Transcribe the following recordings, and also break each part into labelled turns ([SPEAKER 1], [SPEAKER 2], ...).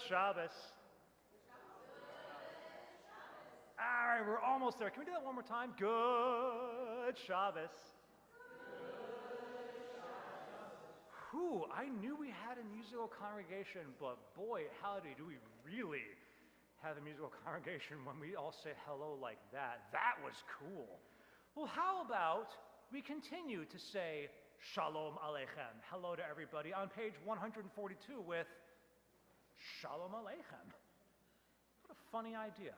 [SPEAKER 1] Shabbos. All right, we're almost there. Can we do that one more time? Good Shabbos. Whew, I knew we had a musical congregation, but boy, howdy, do we really have a musical congregation when we all say hello like that. That was cool. Well, how about we continue to say Shalom Aleichem, hello to everybody, on page 142 with Shalom Aleichem. What a funny idea.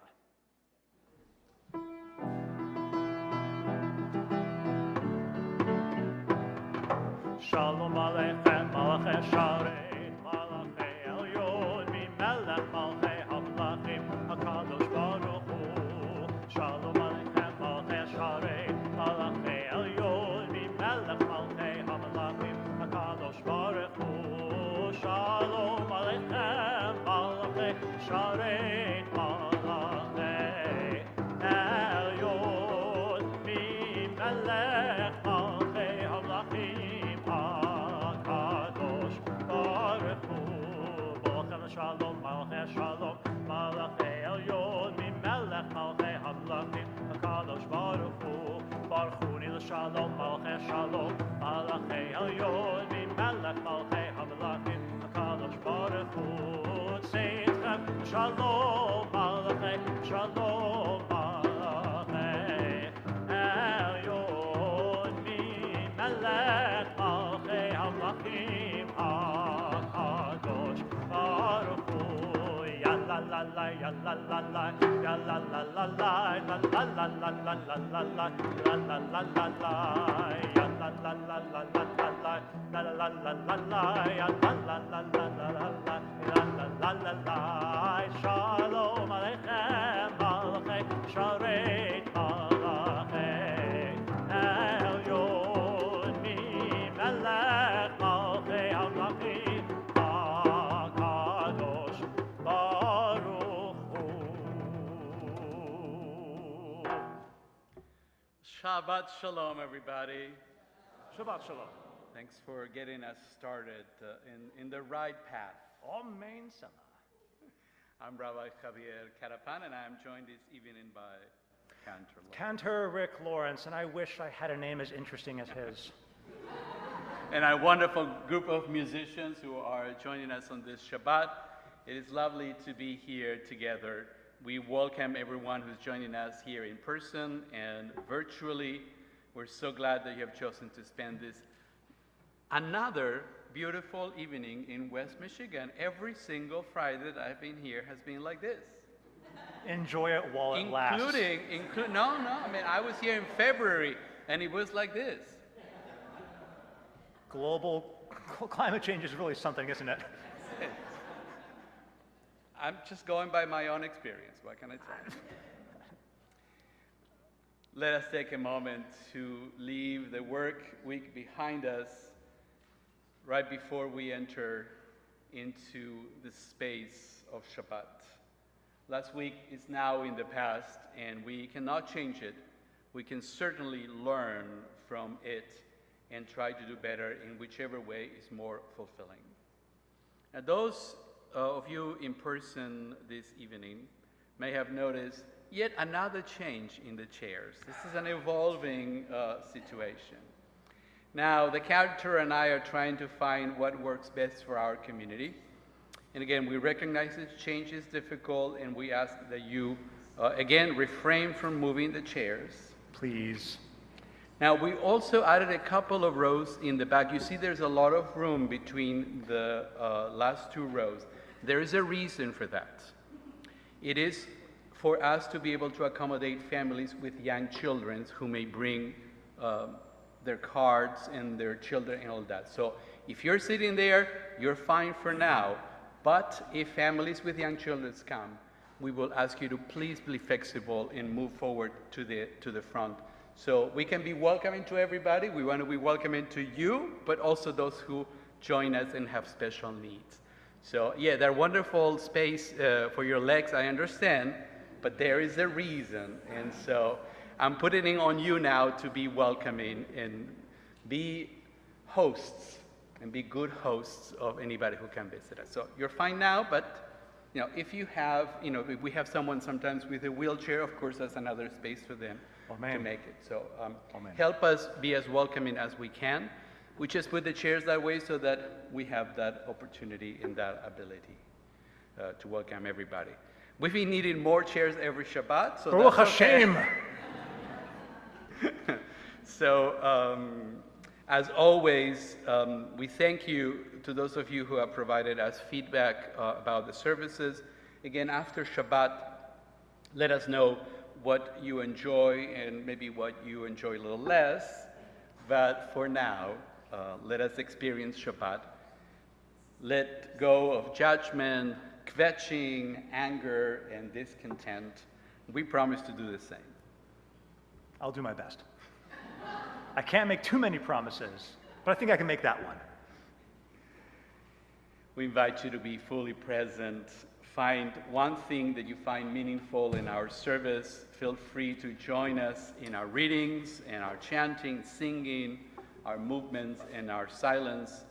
[SPEAKER 1] Shalom Aleichem, Malachei Sharei, Malachei Elyon, Mimelech Malchei Hamlachim, HaKadosh Baruch Hu. Shalom Aleichem, Malachei Sharei, Malachei Elyon, Mimelech Malchei Hamlachim, HaKadosh Baruch Hu. Shalom Aleichem, Malachei Sharei, Malachei Elyon, Mimelech Malchei Hamlachim, HaKadosh Baruch Hu. Malachem Shalom, Malachei Shalom, Malachei Elyon, Mimelech Malchei Hamlachim, HaKadosh Baruch Hu. Baruchuni l'Shalom, Malachei Shalom, Malachei Elyon, Mimelech Malchei Hamlachim, HaKadosh Baruch Hu. Tzitchem Shalom, Malachei Shalom, Malachei Elyon, Mimelech Malchei Hamlachim, HaKadosh Baruch Hu. Ya la la la, ya la la la, ya la la la la, la la la la la la la la, la la la la la, ya la la la la la la la, la la la la la, ya la la la la la la, la la la la. Shalom Aleichem, Malachei Sharei, Malachei Elyon, Mimelech Malchei Hamlachim, HaKadosh Baruch Hu.
[SPEAKER 2] Shabbat Shalom, everybody.
[SPEAKER 1] Shabbat Shalom.
[SPEAKER 2] Thanks for getting us started in the right path.
[SPEAKER 1] Amen Sana.
[SPEAKER 2] I'm Rabbi Javier Carapan, and I'm joined this evening by Cantor Lawrence.
[SPEAKER 1] Cantor Rick Lawrence, and I wish I had a name as interesting as his.
[SPEAKER 2] And a wonderful group of musicians who are joining us on this Shabbat. It is lovely to be here together. We welcome everyone who's joining us here in person and virtually. We're so glad that you have chosen to spend this another beautiful evening in West Michigan. Every single Friday that I've been here has been like this.
[SPEAKER 1] Enjoy it while it lasts.
[SPEAKER 2] No, I mean, I was here in February and it was like this.
[SPEAKER 1] Global climate change is really something, isn't it?
[SPEAKER 2] I'm just going by my own experience. What can I tell you? Let us take a moment to leave the work week behind us right before we enter into the space of Shabbat. Last week is now in the past, and we cannot change it. We can certainly learn from it and try to do better in whichever way is more fulfilling. Now, those of you in person this evening may have noticed yet another change in the chairs. This is an evolving situation. Now, the Cantor and I are trying to find what works best for our community. And again, we recognize this change is difficult, and we ask that you, again, refrain from moving the chairs.
[SPEAKER 1] Please.
[SPEAKER 2] Now, we also added a couple of rows in the back. You see there's a lot of room between the last two rows. There is a reason for that. It is for us to be able to accommodate families with young children who may bring their cards and their children and all that. So if you're sitting there, you're fine for now. But if families with young children come, we will ask you to please be flexible and move forward to the front. So we can be welcoming to everybody. We want to be welcoming to you, but also those who join us and have special needs. So yeah, they're wonderful space for your legs, I understand, but there is a reason. And so I'm putting it on you now to be welcoming and be hosts and be good hosts of anybody who can visit us. So you're fine now, but if you have, if we have someone sometimes with a wheelchair, of course, that's another space for them to make it. So help us be as welcoming as we can. We just put the chairs that way so that we have that opportunity and that ability to welcome everybody. We've been needing more chairs every Shabbat, so
[SPEAKER 1] Baruch
[SPEAKER 2] that's okay.
[SPEAKER 1] Hashem.
[SPEAKER 2] So, as always, we thank you to those of you who have provided us feedback about the services. Again, after Shabbat, let us know what you enjoy and maybe what you enjoy a little less. But for now, let us experience Shabbat. Let go of judgment, kvetching, anger, and discontent. We promise to do the same.
[SPEAKER 1] I'll do my best. I can't make too many promises, but I think I can make that one.
[SPEAKER 2] We invite you to be fully present. Find one thing that you find meaningful in our service. Feel free to join us in our readings and our chanting, singing, our movements and our silence.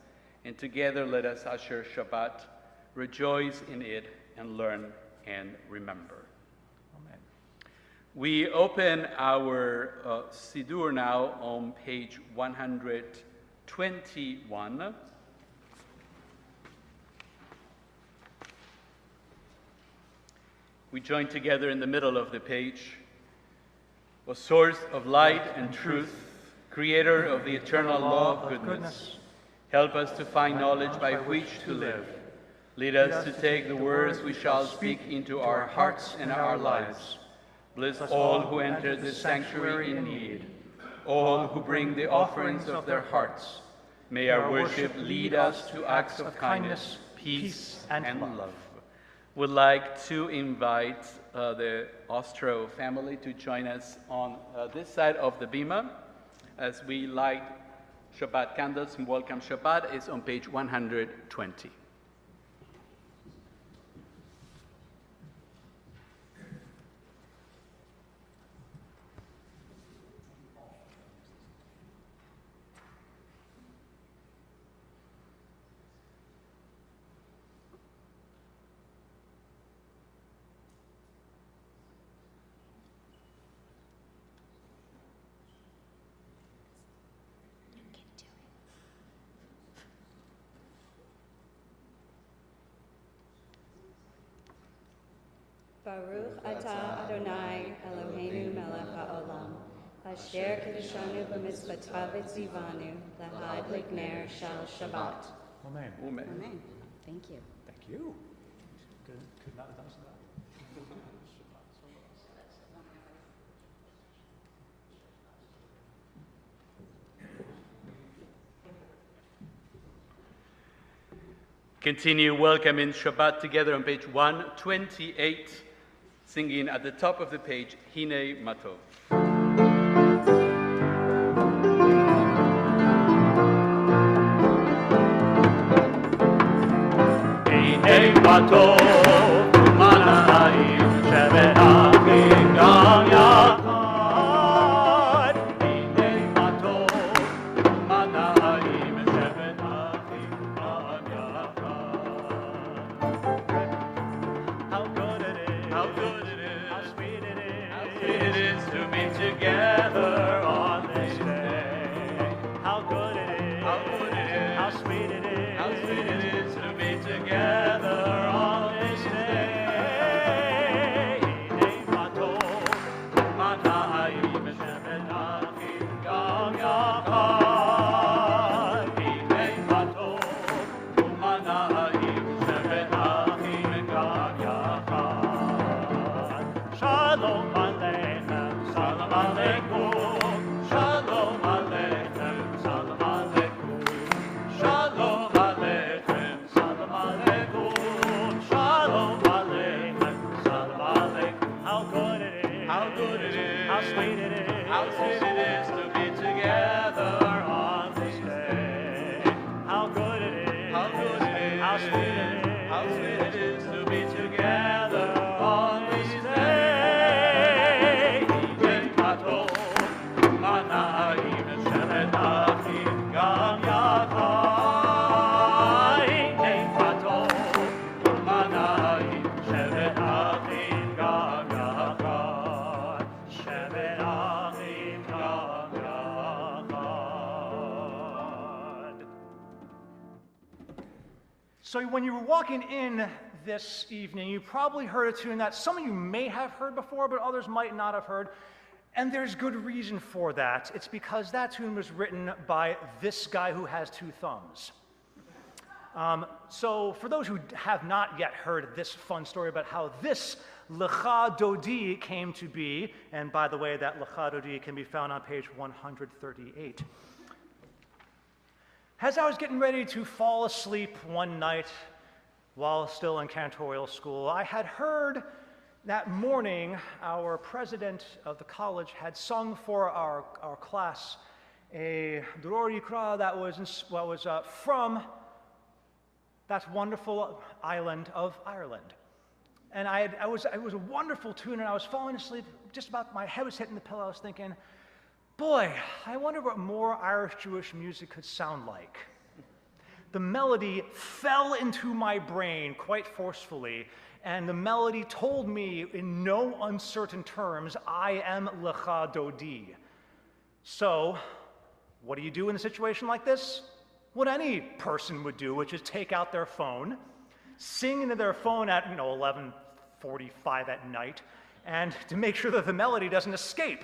[SPEAKER 2] And together let us usher Shabbat, rejoice in it, and learn and remember.
[SPEAKER 1] Amen.
[SPEAKER 2] We open our Siddur now on page 121. We join together in the middle of the page. O source of light and truth, creator of the eternal law of goodness, help us to find knowledge by which to live. Lead us to take the words we shall speak into our hearts and our lives. Bless all who enter this sanctuary in need, all who bring the offerings of their hearts. May our worship lead us to acts of kindness, peace, and love. Would like to invite the Ostro family to join us on this side of the bima as we light Shabbat candles and welcome Shabbat. Is on page 120.
[SPEAKER 3] Baruch atah Adonai Eloheinu melech haolam, asher kiddushanu b'mitzvotav v'tzivanu, lahad l'gner shel Shabbat.
[SPEAKER 1] Amen.
[SPEAKER 2] Amen.
[SPEAKER 3] Amen. Thank you.
[SPEAKER 1] Thank you. Could not have done that.
[SPEAKER 2] Continue welcoming Shabbat together on page 128, singing at the top of the page, Hine Matov.
[SPEAKER 1] Hine Matov, Manahim, Shevet Achim, Gam Yachad. Hine Matov, Manahim, Shevet Achim, Gam Yachad. How good it is, how good it is, how sweet it is, how sweet it is to be together on this day. How good it is, how good it is, how sweet it is, how sweet it is to be together on this day. Hine Matov, Manahim, Shevet Achim, Gam Yachad. Hine Matov, Manahim, Shevet Achim, Gam Yachad. Shalom Aleichem, Shalom Aleikum, Shalom Aleichem, Shalom Aleikum, Shalom Aleichem, Shalom Aleikum, Shalom Aleichem, Shalom Aleikum. How good it is, how good it is, how sweet it is, how sweet it is to be together on this day. How good it is, how good it is, how sweet it is, how sweet it is to be together on this day. Hine Matov, Manahim, Shevet Achim, Gam Yachad. Hine Matov, Manahim, So when you were walking in this evening, you probably heard a tune that some of you may have heard before, but others might not have heard. And there's good reason for that. It's because that tune was written by this guy who has two thumbs. So for those who have not yet heard this fun story about how this Lecha Dodi came to be, and by the way, that Lecha Dodi can be found on page 138. As I was getting ready to fall asleep one night while still in cantorial school, I had heard that morning our president of the college had sung for our class a Dror Yikra that was from that wonderful island of Ireland. And it was a wonderful tune, and I was falling asleep, just about, my head was hitting the pillow. I was thinking, boy, I wonder what more Irish Jewish music could sound like. The melody fell into my brain quite forcefully, and the melody told me in no uncertain terms, I am Lecha Dodi. So, what do you do in a situation like this? What any person would do, which is take out their phone, sing into their phone at 11:45 at night, and to make sure that the melody doesn't escape.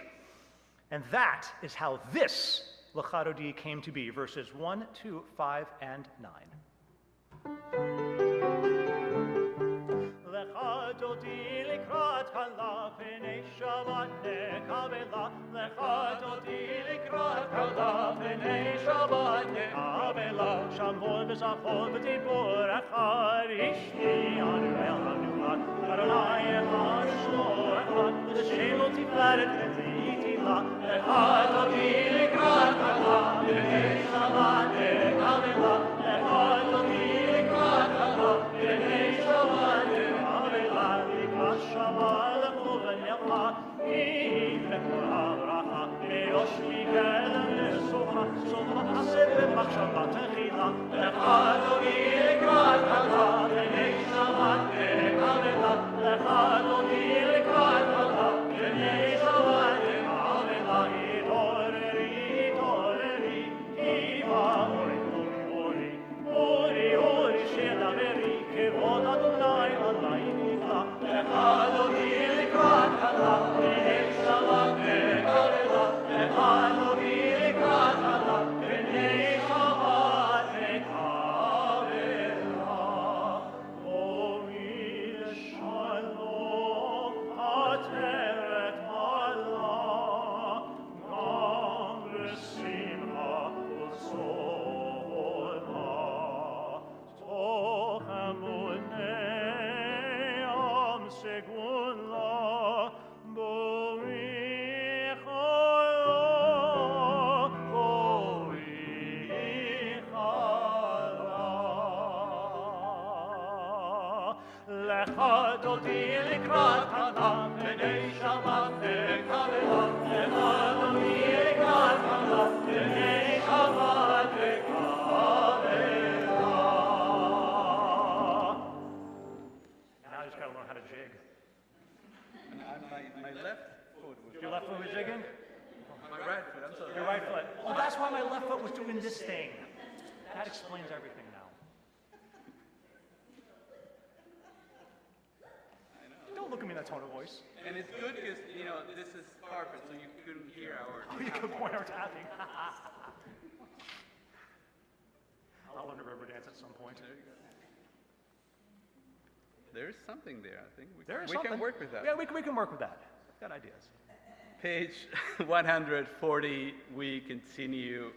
[SPEAKER 1] And that is how this Lecha Dodi came to be, verses 1, 2, 5, and 9. Lecha Dodi likrat hala pnei Shabbat nekabela. Lecha Dodi likrat hala pnei Shabbat nekabela. Shamol v'zachol v'dibur echad ishti Emanuel hanulat. Adonai echad shmo echad v'shem lo tiferet v'ziti la. Lecha Dodi likrat hala pnei Shabbat nekabela. Lecha Dodi likrat hala pnei Shabbat nekabela. Likrat Shabbat lechuvenelcha yivrekura bracha meyosh mikel nesucha sova aseh v'machshava techila. Lecha Dodi likrat hala pnei Shabbat nekabela. Lecha Dodi likrat hala pnei Shabbat nekabela. Itoreri, itoreri, kiva ori, ori, ori, ori, shelaveri, kevod Adonai alai nifla. Lecha Dodi likrat hala pnei Shabbat nekabela. Lecha Dodi likrat hala pnei Shabbat nekabela. Omi shalom ateret Allah, gam l'simcha u'sola, toch emunei am segula, boicha Lecha Dodi likrat hala pnei Shabbat nekabela. Lecha Dodi likrat hala pnei Shabbat nekabela. Now you just gotta learn how to jig.
[SPEAKER 2] My left foot was...
[SPEAKER 1] Your left foot was jigging?
[SPEAKER 2] My right foot, I'm sorry.
[SPEAKER 1] Your right foot. Oh, that's why my left foot was doing this thing. That explains everything now. Don't look at me in that tone of voice.
[SPEAKER 2] And it's good because, this is carpet, so you couldn't hear our...
[SPEAKER 1] Oh, you could point our tapping. I'll learn a river dance at some point.
[SPEAKER 2] There you go. There's something there, I think. We
[SPEAKER 1] something.
[SPEAKER 2] can work with that.
[SPEAKER 1] Yeah, we can work with that. I've got ideas.
[SPEAKER 2] Page 140, we continue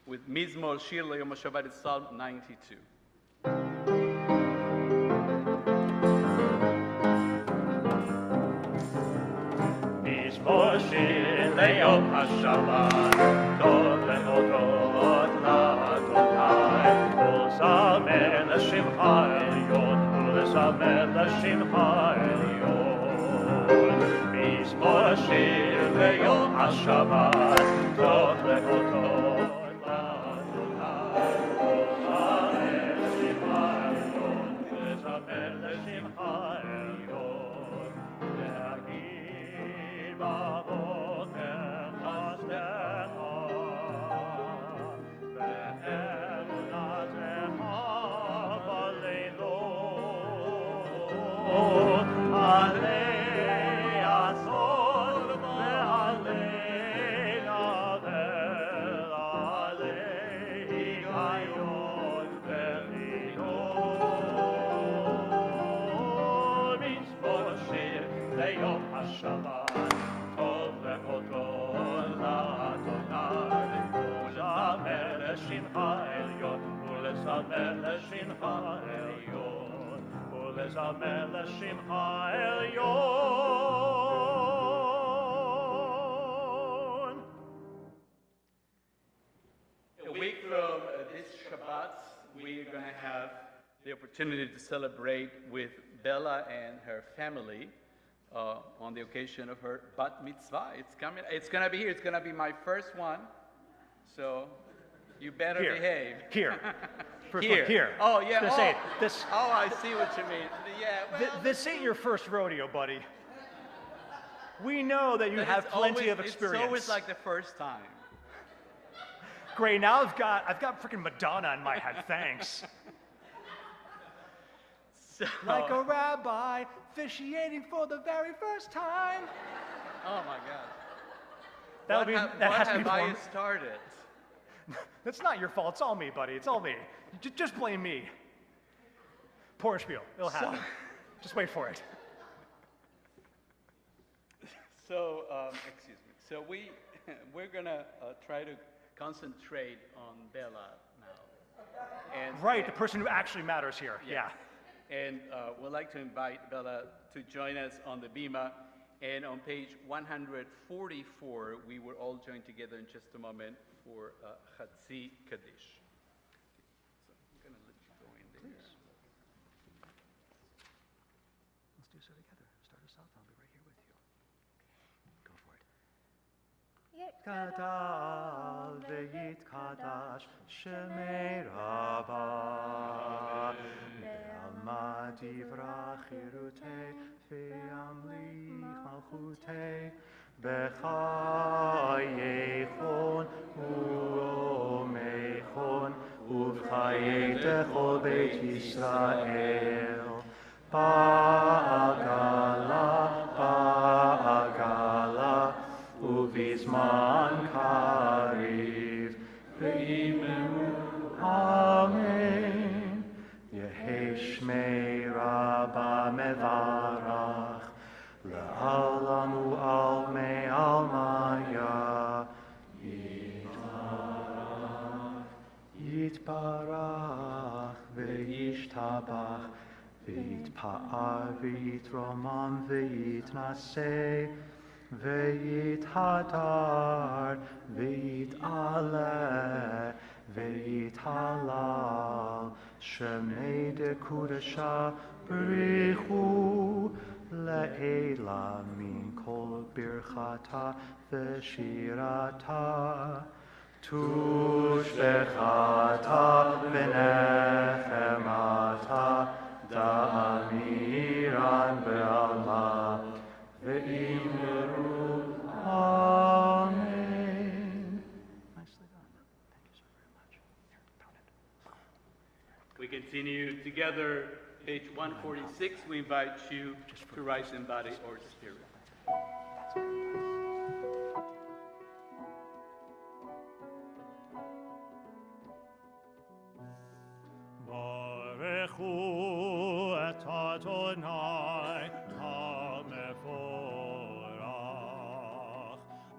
[SPEAKER 2] with Mizmor Shir L'Yom HaShabbat, it's Psalm 92.
[SPEAKER 1] Mizmor Shir L'Yom HaShabbat, Tov le'odot la'Adonai, U'zamer l'Shimcha Elyon, U'zamer l'Shimcha Elyon. Mizmor Shir L'Yom HaShabbat, Tov le'odot la'Adonai, U'zamer l'Shimcha Elyon, U'zamer l'Shimcha Elyon. Le'agid ba'avoter chasdecha, ve'emunatecha b'leilecha. מזמר לשמך העליון.
[SPEAKER 2] A week from this Shabbat, we're going to have the opportunity to celebrate with Bella and her family on the occasion of her bat mitzvah. It's coming. It's going to be here. It's going to be my first one. So you better behave.
[SPEAKER 1] Here. First
[SPEAKER 2] Here.
[SPEAKER 1] one, here.
[SPEAKER 2] Oh, yeah.
[SPEAKER 1] This
[SPEAKER 2] I see what you mean. Yeah. Well,
[SPEAKER 1] this ain't your first rodeo, buddy. We know that you have plenty of experience.
[SPEAKER 2] It's always like the first time.
[SPEAKER 1] Great, now I've got freaking Madonna in my head, thanks.
[SPEAKER 2] So,
[SPEAKER 1] Like a rabbi officiating for the very first time.
[SPEAKER 2] oh my God.
[SPEAKER 1] That has to be
[SPEAKER 2] I started?
[SPEAKER 1] That's not your fault. It's all me, buddy. It's all me. Just blame me. Poor spiel. It'll happen. Just wait for it.
[SPEAKER 2] So, excuse me. So we're gonna try to concentrate on Bella now. And,
[SPEAKER 1] Right, the person who actually matters here. Yeah.
[SPEAKER 2] And we'd like to invite Bella to join us on the Bima. And on page 144, we will all join together in just a moment for Chatzi Kaddish. So I'm going to let you go in there.
[SPEAKER 1] Please. Let's do so together. Start us off. I'll be right here with you. Go for it. Gadal v'yitkadash shemei Rabbah Be'alma divrach chirutei ve'amlich malchutei B'chayechon u'omechon u'v'chayei techol Beit Yisrael Ba'agala Uvizman kariv ve'imenu amen Yehi shmei Rabba mevarach le'alam u'almei almaya yitbarach ve'yishtabach ve'yitpa'ar ve'yitromam ve'yitnaseh Veit hadar, veit ale, veit halal, shemei de kudasha berichu, le'ela min kol birchata v'shirata, tushbechata v'nechemata, da'amiran be'alma, Amen. Nicely done. Thank you so very much. Here, pound it.
[SPEAKER 2] We continue together, page 146. We invite you to rise in body or spirit.
[SPEAKER 1] Barechu et Adonai hamevorach.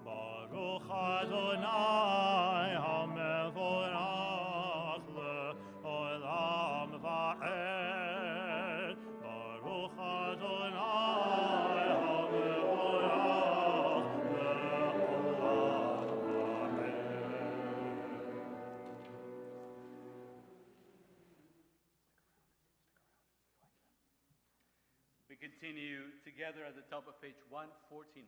[SPEAKER 1] Baruch Adonai hamevorach le'olam va'ed. Baruch Adonai hamevorach le'olam va'ed.
[SPEAKER 2] We continue together at the top of page 149.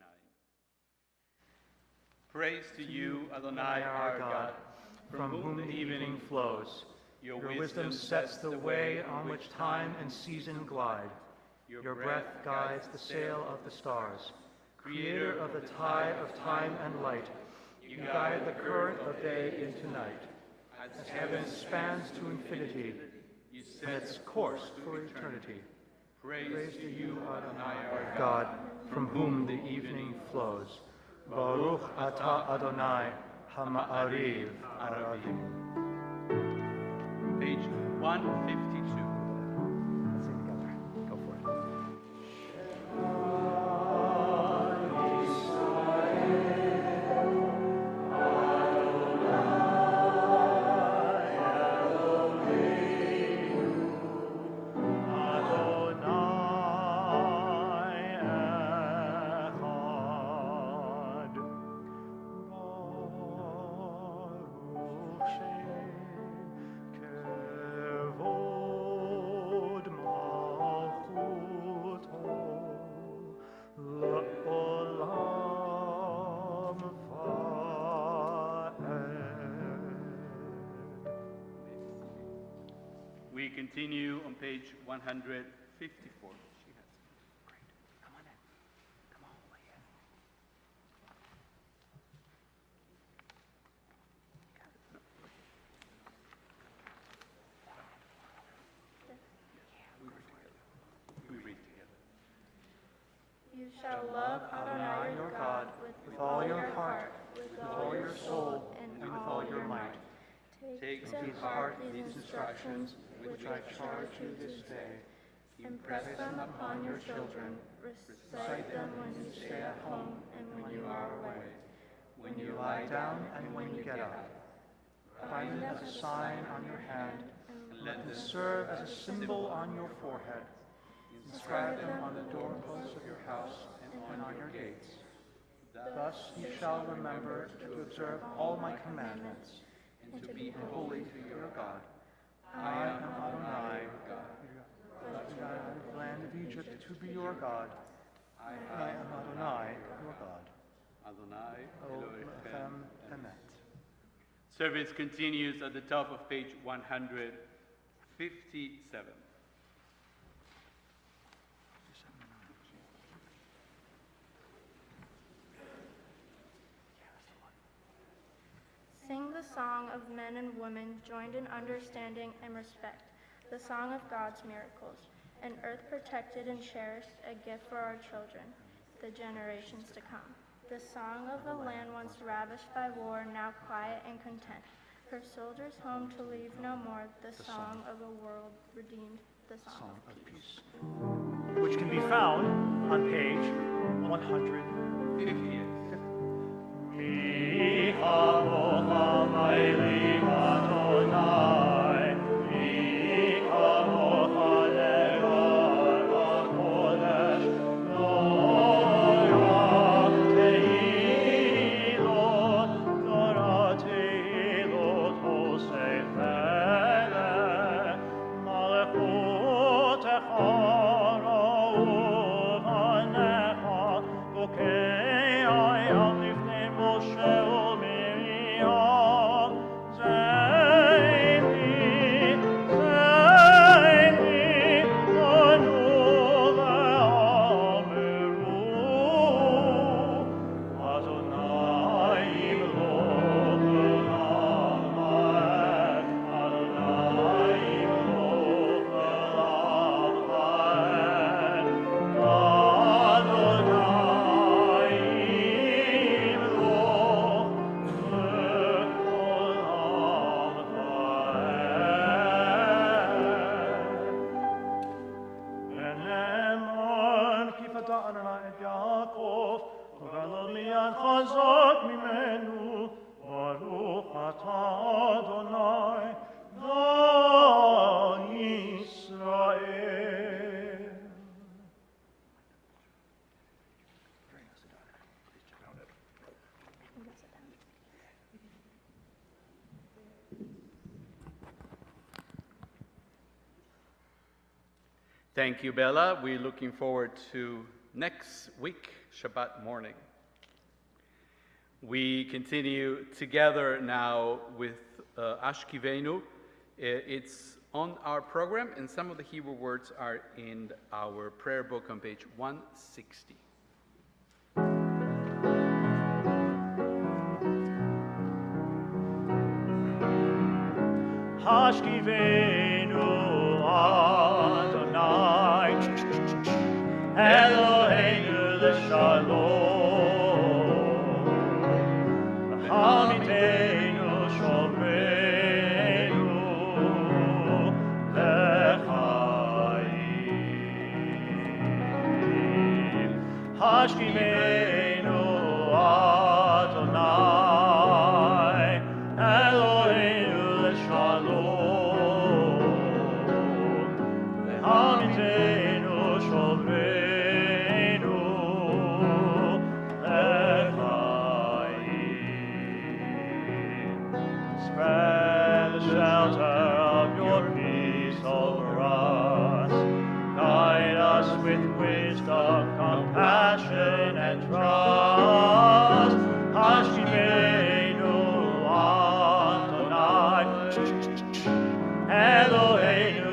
[SPEAKER 2] Praise to you, Adonai, our God, from whom the evening flows.
[SPEAKER 1] Your wisdom sets the way on which time and season glide. Your breath guides the sail of the stars. Creator of the tide of time and light, you guide the current of day into night. As heaven spans to infinity,
[SPEAKER 2] You
[SPEAKER 1] and its course for eternity.
[SPEAKER 2] Praise
[SPEAKER 1] to you, Adonai, our God, from whom the evening flows. Baruch atah Adonai, hama'ariv aravim.
[SPEAKER 2] Page 152.
[SPEAKER 1] Let's sing together. Go for it. Adonai
[SPEAKER 2] continue on page 154. She has. Great. Come on in. Come all the way in. We read together.
[SPEAKER 4] You shall love Adonai your God with all your heart, with all your soul, and with all your might. Take to heart these instructions which I charge you this day. Impress them upon your children. Recite them when you stay at home and when you are away, when you lie down and when you get up. Bind them as a sign on your hand, and let them serve as a symbol on your forehead. Inscribe them on the doorposts of your house and on your gates. Thus you shall remember to observe all my commandments, and to be holy to your God. I am Adonai, brought you out of the land of Egypt to be your God. I am Adonai, your God.
[SPEAKER 2] Adonai,
[SPEAKER 4] O
[SPEAKER 2] Elohim,
[SPEAKER 4] Lechem Emet.
[SPEAKER 2] Service continues at the top of page 157.
[SPEAKER 4] Sing the song of men and women joined in understanding and respect, the song of God's miracles, an earth protected and cherished, a gift for our children, the generations to come. The song of a land once ravished by war, now quiet and content, her soldiers home to leave no more, the song of a world redeemed, the song of peace.
[SPEAKER 1] Which can be found on page 158.
[SPEAKER 2] Thank you, Bella. We're looking forward to next week, Shabbat morning. We continue together now with Ashkivenu. It's on our program, and some of the Hebrew words are in our prayer book on page 160.
[SPEAKER 1] Hashkivenu Adonai Eloheinu l'shalom Hamidenu shomeinu l'chaim Hashkivenu Adonai Eloheinu l'shalom Spread the shelter of your peace over us. Guide us with wisdom, compassion, and trust. Hashkivenu Adonai Eloheinu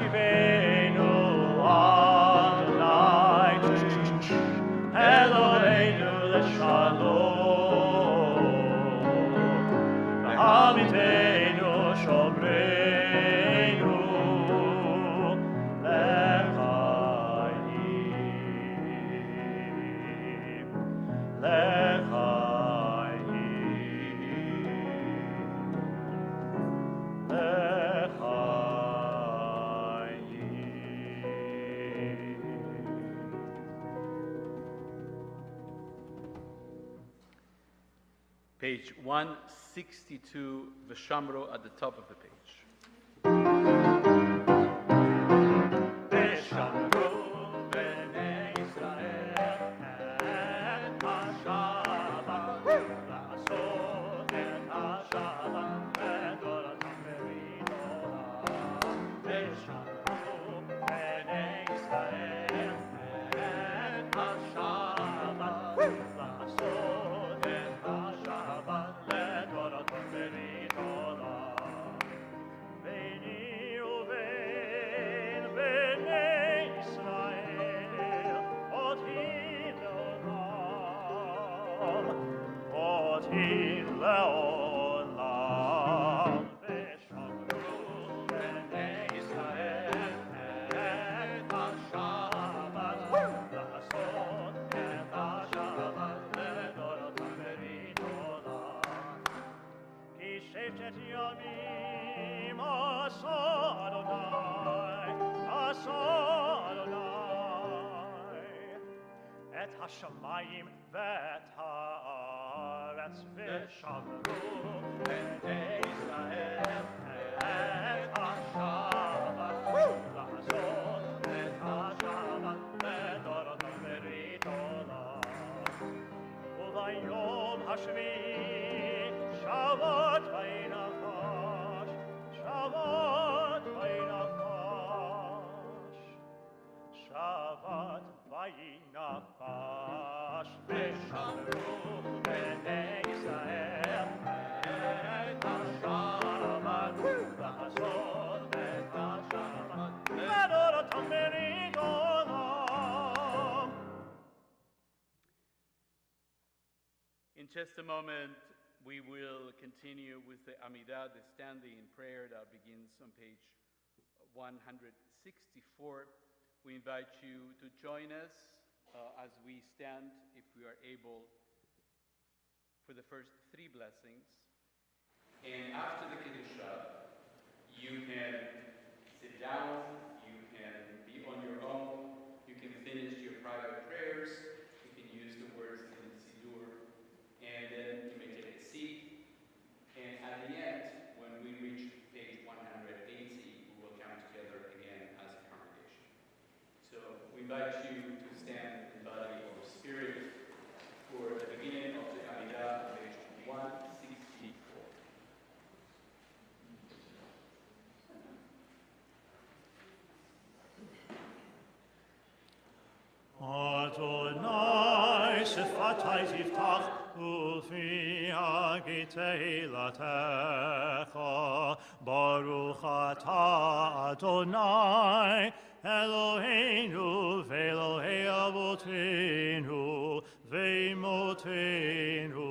[SPEAKER 1] Hashivenu Adonai Eloheinu l'shalom V'hamitenu shomreinu l'chaim
[SPEAKER 2] Page 162, V'shamro at the top of the page.
[SPEAKER 1] ושמרו בני ישראל את השבת לעשות את השבת לדורתם ולדורם ושמרו בני ישראל את השבת לעשות את השבת לדורתם ולדורם ביני ובין בני ישראל אותי לעולם ושמרו בני ישראל את השבת לעשות את השבת לדורתם ולדורם כי ששת ימים עשה אדוני את השמיים ואת הארץ ושמרו בני ישראל את השבת לעשות את השבת לדורתם ולדורם וביום השביעי שבת וינפש שבת וינפש שבת וינפש ושמרו בני ישראל את השבת לעשות את השבת לדורתם ולדורם.
[SPEAKER 2] In just a moment, we will continue with the Amidah, the standing prayer that begins on page 164. We invite you to join us as we stand, if we are able, for the first three blessings. And after the Kiddusha, you can sit down, you can be on your own, you can finish your private prayers, you can use the words in the Siddur, and then you may take a seat. And at the end, when we reach page 180, we will come together again as a congregation. So we invite you to stand in body or spirit for the beginning of the Amidah, page 164.
[SPEAKER 1] Adonai sifatai ziftach ufi hagi tehilatecha Baruch atah Adonai Eloheinu ve'Elohei avotenu ve'imotenu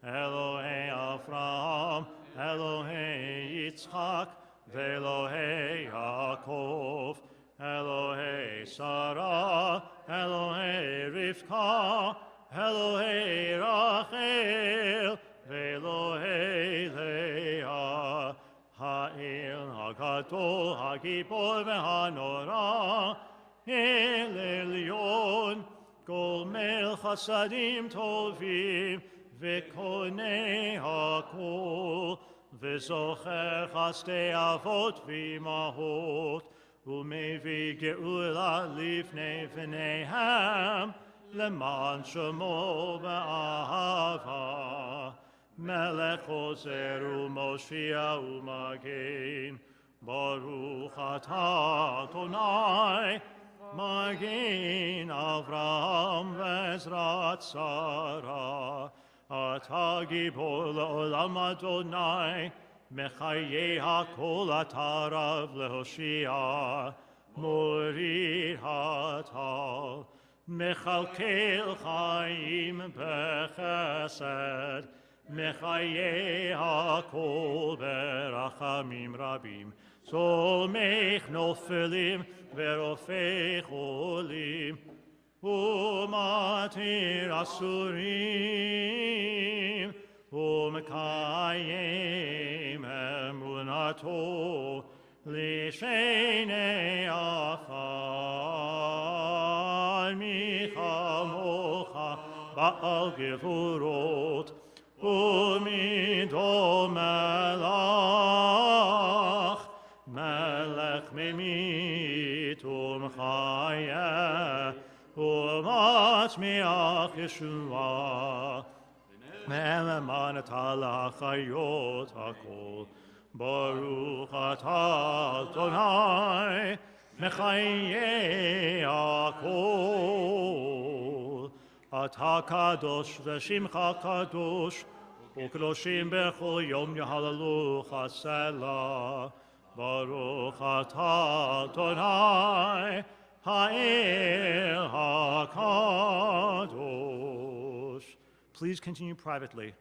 [SPEAKER 1] Elohei Avraham Elohei Yitzchak ve'Elohei Yaakov Elohei Sarah, Elohei Rivka, Elohei Rachel, Elohei Leah, Ha'il HaGadol, HaGibor ve'Hanora, El Elyon, Gomel Chasadim Tovim, Ve'konei HaKol, Ve'zocher Chastei Avot v'Imahot, ומביא גאולה לפני פניהם, למען שמו באהבה. מלך עוזר ומושיע ומגן, ברוך אתה אדוני, מגן אברהם ועזרת שרה. אתה גיבור לעולם אדוני, מחיי הכל אתה רב להושיע, מוריד הטל, מכלכל חיים בחסד, מחיי הכל ברחמים רבים, צומח נופלים ורופא חולים, ומתיר אסורים, ומקיים אמונתו לשני עפר, מי כמוך בעל גבורות, ומידו מלך, מלך ממית ומחיה, ומצמיח ישועה. ולמען אתה להחיות הכל, ברוך אתה אדוני, מחיי הכל. אתה קדוש ושמך קדוש, וקדושים בכל יום יהללוך סלה. ברוך אתה אדוני, האל הקדוש. Please continue privately.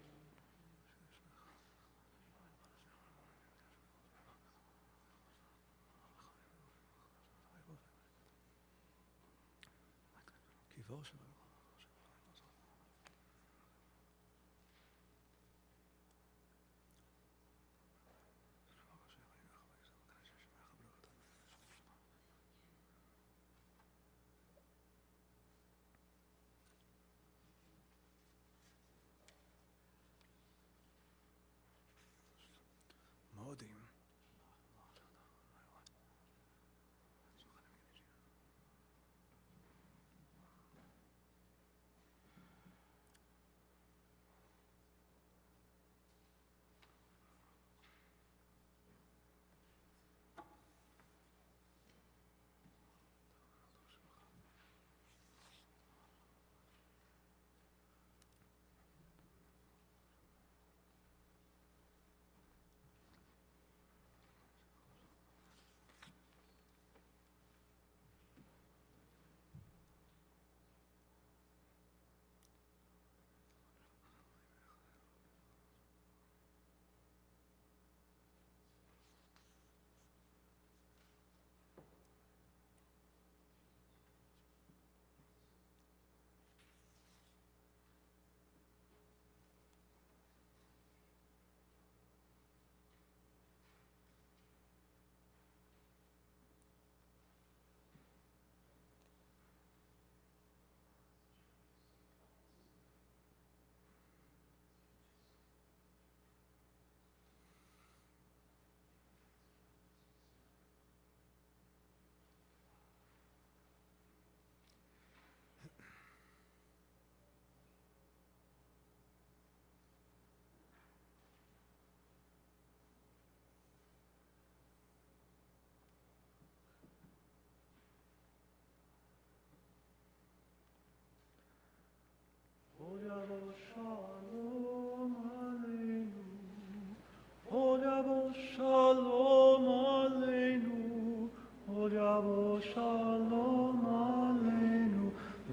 [SPEAKER 1] Shalom aleinu, Olyavo shalom aleinu,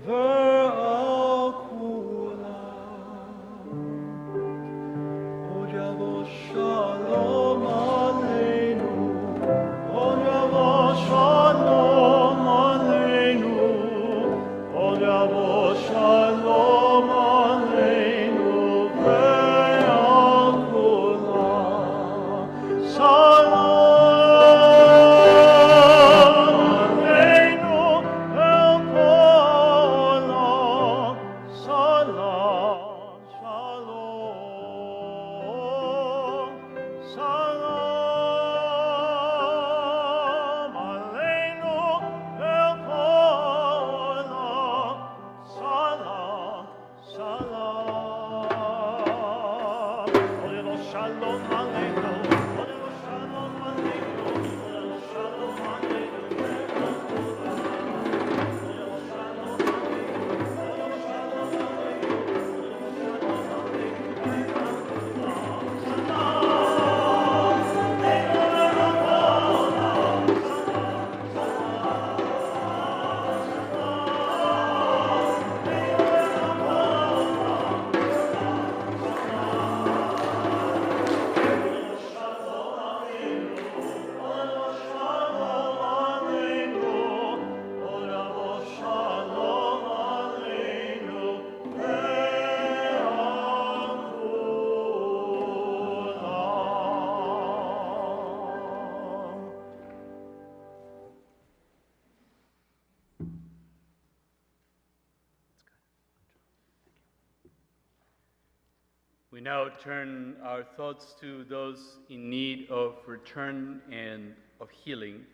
[SPEAKER 1] ve'al kulam. Olyavo shalom aleinu, Olyavo shalom aleinu, Olyavo shalom aleinu, ve'al kulam. Shalom. Shalom
[SPEAKER 2] We now turn our thoughts to those in need of return and of healing.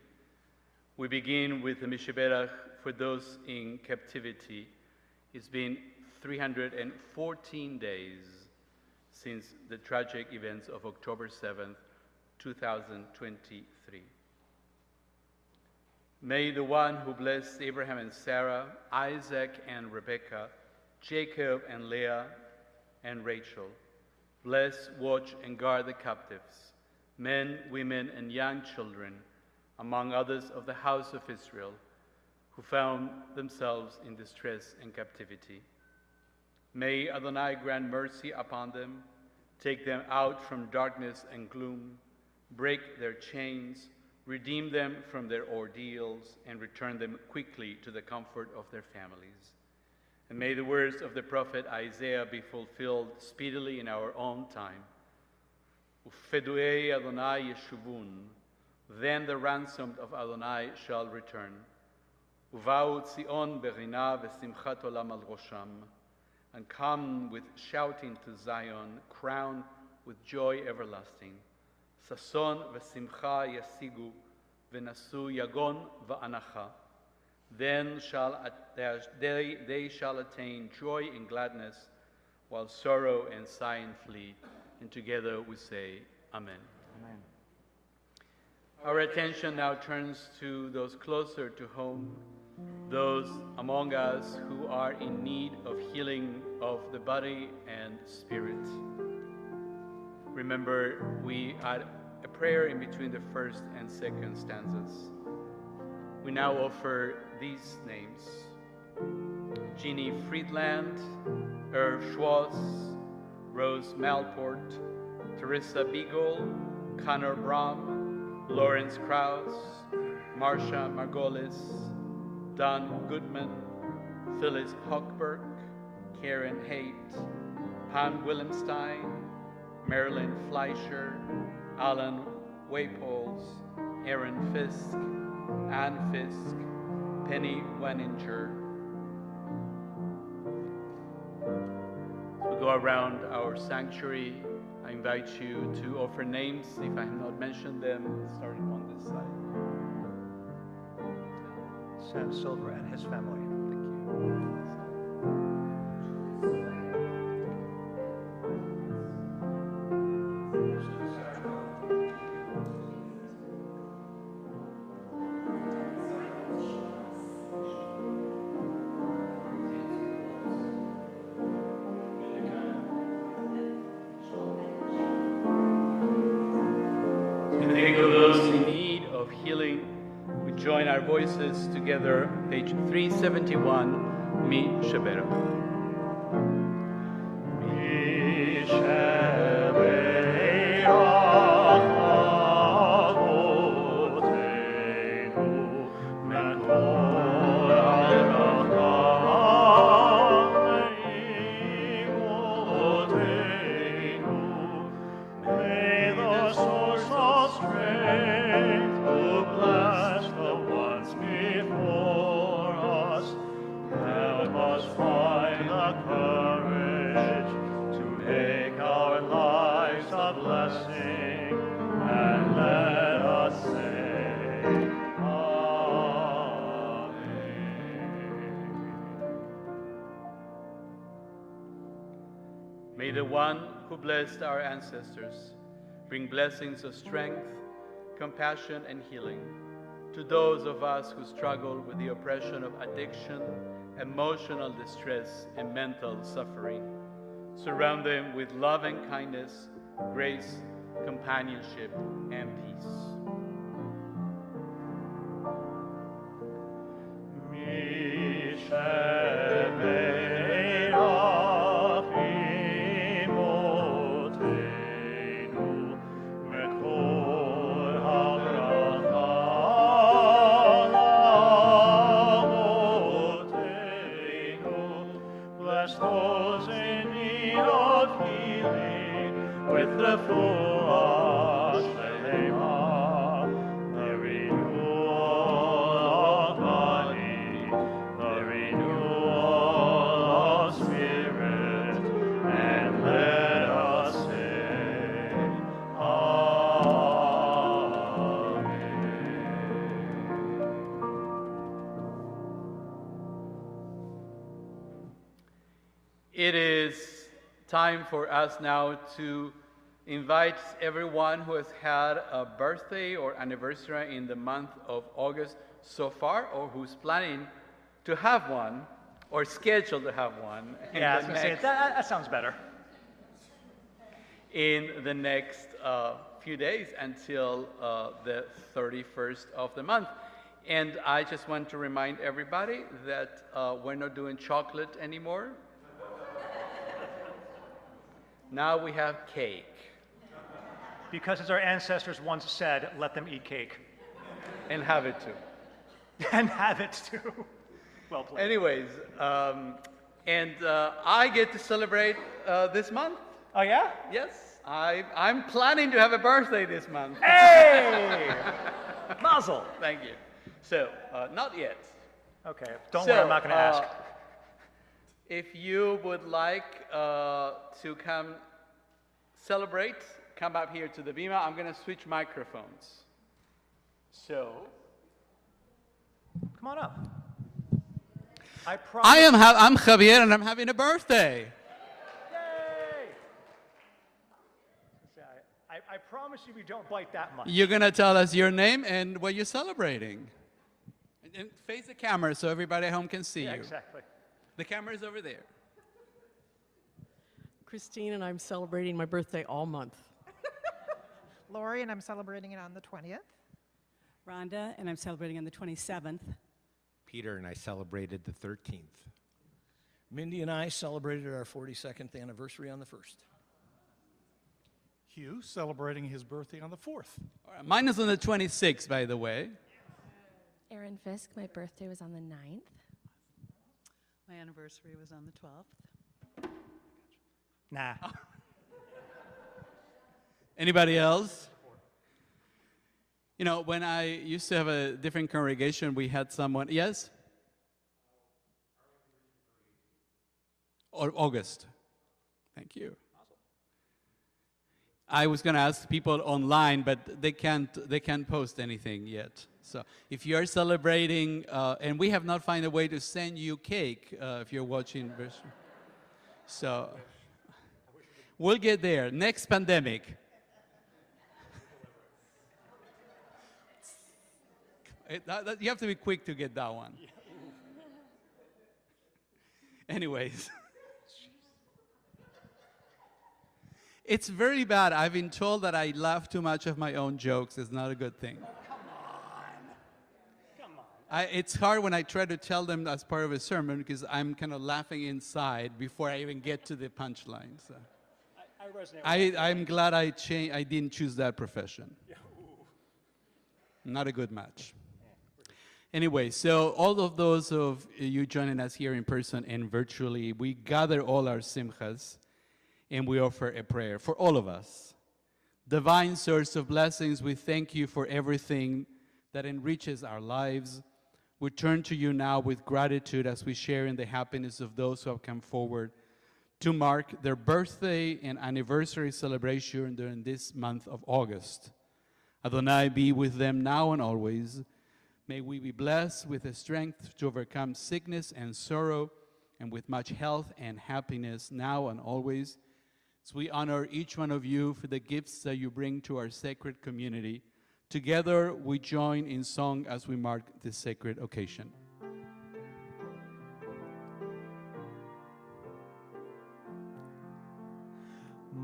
[SPEAKER 2] We begin with the Misheberach for those in captivity. It's been 314 days since the tragic events of October 7th, 2023. May the one who blessed Abraham and Sarah, Isaac and Rebekah, Jacob and Leah and Rachel, bless, watch, and guard the captives, men, women, and young children, among others of the house of Israel, who found themselves in distress and captivity. May Adonai grant mercy upon them, take them out from darkness and gloom, break their chains, redeem them from their ordeals, and return them quickly to the comfort of their families. And may the words of the prophet Isaiah be fulfilled speedily in our own time. Ufeduei Adonai yeshuvun, then the ransomed of Adonai shall return. Uvau Tzion berina v'simchat olam al rosham, and come with shouting to Zion, crowned with joy everlasting. Sason v'simcha yasigu, v'nasu yagon v'anacha. Then they shall attain joy and gladness, while sorrow and sighing flee. And together we say, Amen.
[SPEAKER 5] Amen.
[SPEAKER 2] Our attention now turns to those closer to home, those among us who are in need of healing of the body and spirit. Remember, we had a prayer in between the first and second stanzas. We now offer these names: Jeannie Friedland, Irv Schwartz, Rose Malport, Teresa Beagle, Connor Brom, Lawrence Krauss, Marcia Margolis, Don Goodman, Phyllis Hochberg, Karen Haight, Pam Willemstein, Marilyn Fleischer, Alan Waypoles, Aaron Fisk, Ann Fisk, Penny Wenninger. As we go around our sanctuary, I invite you to offer names, if I have not mentioned them, starting on this side.
[SPEAKER 5] Sam Silver and his family.
[SPEAKER 2] Thank you. Join our voices together, page 371, Mi Sheberach.
[SPEAKER 1] Mi Sheberach Avotenu, Mekor Avotenu. May the source of strength who bless the ones before us, help us find the courage to make our lives a blessing, and let us say, Amen.
[SPEAKER 2] May the one who blessed our ancestors bring blessings of strength, compassion, and healing to those of us who struggle with the oppression of addiction, emotional distress, and mental suffering. Surround them with love and kindness, grace, companionship, and peace.
[SPEAKER 1] Mi Sheberach Imotenu, Mekor Havracha Avotenu. Bless those in need of healing with the full Shlema, the renewal of body, the renewal of spirit, and let us
[SPEAKER 2] It is time for us now to invite everyone who has had a birthday or anniversary in the month of August so far, or who's planning to have one, or scheduled to have one.
[SPEAKER 5] Yeah, I was going to say, that sounds better.
[SPEAKER 2] In the next few days until the 31st of the month. And I just want to remind everybody that we're not doing chocolate anymore. Now we have cake.
[SPEAKER 5] Because as our ancestors once said, let them eat cake.
[SPEAKER 2] And have it too.
[SPEAKER 5] And have it too. Well played.
[SPEAKER 2] Anyways, I get to celebrate this month.
[SPEAKER 5] Oh yeah?
[SPEAKER 2] Yes, I'm planning to have a birthday this month.
[SPEAKER 5] Hey! Mazel.
[SPEAKER 2] Thank you. So, not yet.
[SPEAKER 5] Okay, don't worry, I'm not going to ask.
[SPEAKER 2] If you would like to come celebrate, come up here to the Bima. I'm going to switch microphones. So,
[SPEAKER 5] Come on up.
[SPEAKER 6] I'm Javier and I'm having a birthday.
[SPEAKER 5] Yay! I promise you we don't bite that much.
[SPEAKER 6] You're going to tell us your name and what you're celebrating. And face the camera so everybody at home can see
[SPEAKER 5] Yeah,
[SPEAKER 6] you.
[SPEAKER 5] exactly.
[SPEAKER 6] The camera is over there.
[SPEAKER 7] Christine, and I'm celebrating my birthday all month.
[SPEAKER 8] Lori, and I'm celebrating it on the 20th.
[SPEAKER 9] Rhonda, and I'm celebrating on the 27th.
[SPEAKER 10] Peter and I celebrated the 13th.
[SPEAKER 11] Mindy and I celebrated our 42nd anniversary on the 1st.
[SPEAKER 12] Hugh celebrating his birthday on the 4th.
[SPEAKER 6] All right, mine is on the 26th, by the way.
[SPEAKER 13] Erin Fisk, my birthday was on the 9th.
[SPEAKER 9] My anniversary was on the 12th.
[SPEAKER 5] Nah.
[SPEAKER 6] Anybody else? You know, when I used to have a different congregation, we had someone, yes? Or August. Thank you. I was going to ask people online, but they can't post anything yet. So if you're celebrating, and we have not found a way to send you cake if you're watching. So we'll get there. Next pandemic. You have to be quick to get that one. Anyways. It's very bad. I've been told that I laugh too much of my own jokes. It's not a good thing.
[SPEAKER 5] Come on.
[SPEAKER 6] It's hard when I try to tell them as part of a sermon because I'm kind of laughing inside before I even get to the punchline. So.
[SPEAKER 5] I resonate with
[SPEAKER 6] I'm glad I didn't choose that profession.
[SPEAKER 5] Yeah.
[SPEAKER 6] Not a good match. Anyway, so all of those of you joining us here in person and virtually, we gather all our simchas and we offer a prayer for all of us. Divine source of blessings, we thank you for everything that enriches our lives. We turn to you now with gratitude as we share in the happiness of those who have come forward to mark their birthday and anniversary celebration during this month of August. Adonai, be with them now and always. May we be blessed with the strength to overcome sickness and sorrow, and with much health and happiness now and always. As we honor each one of you for the gifts that you bring to our sacred community, together we join in song as we mark this sacred occasion.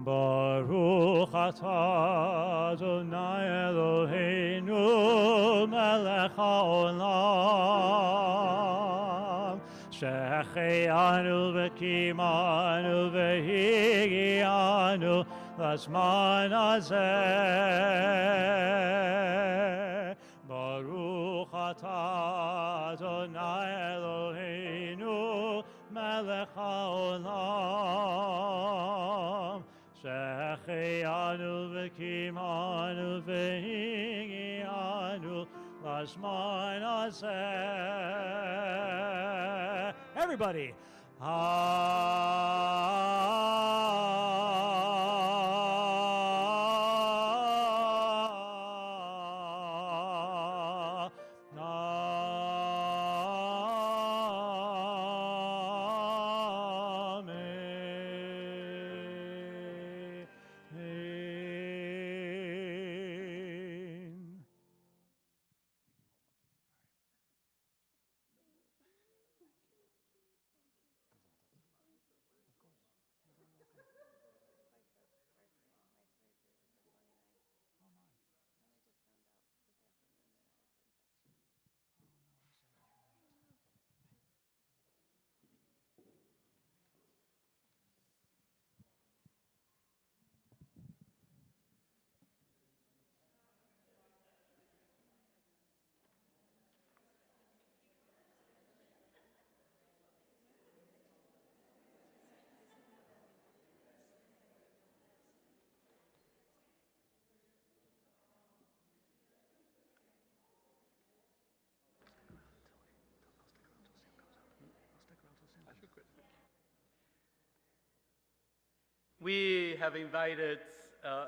[SPEAKER 1] Baruch atah Adonai Eloheinu melech haolam shecheanu v'kimanu v'higianu l'zman hazeh. Baruch atah Adonai Eloheinu melech haolam shecheanu v'kimanu v'higianu l'zman hazeh. Everybody. Amen.
[SPEAKER 2] We have invited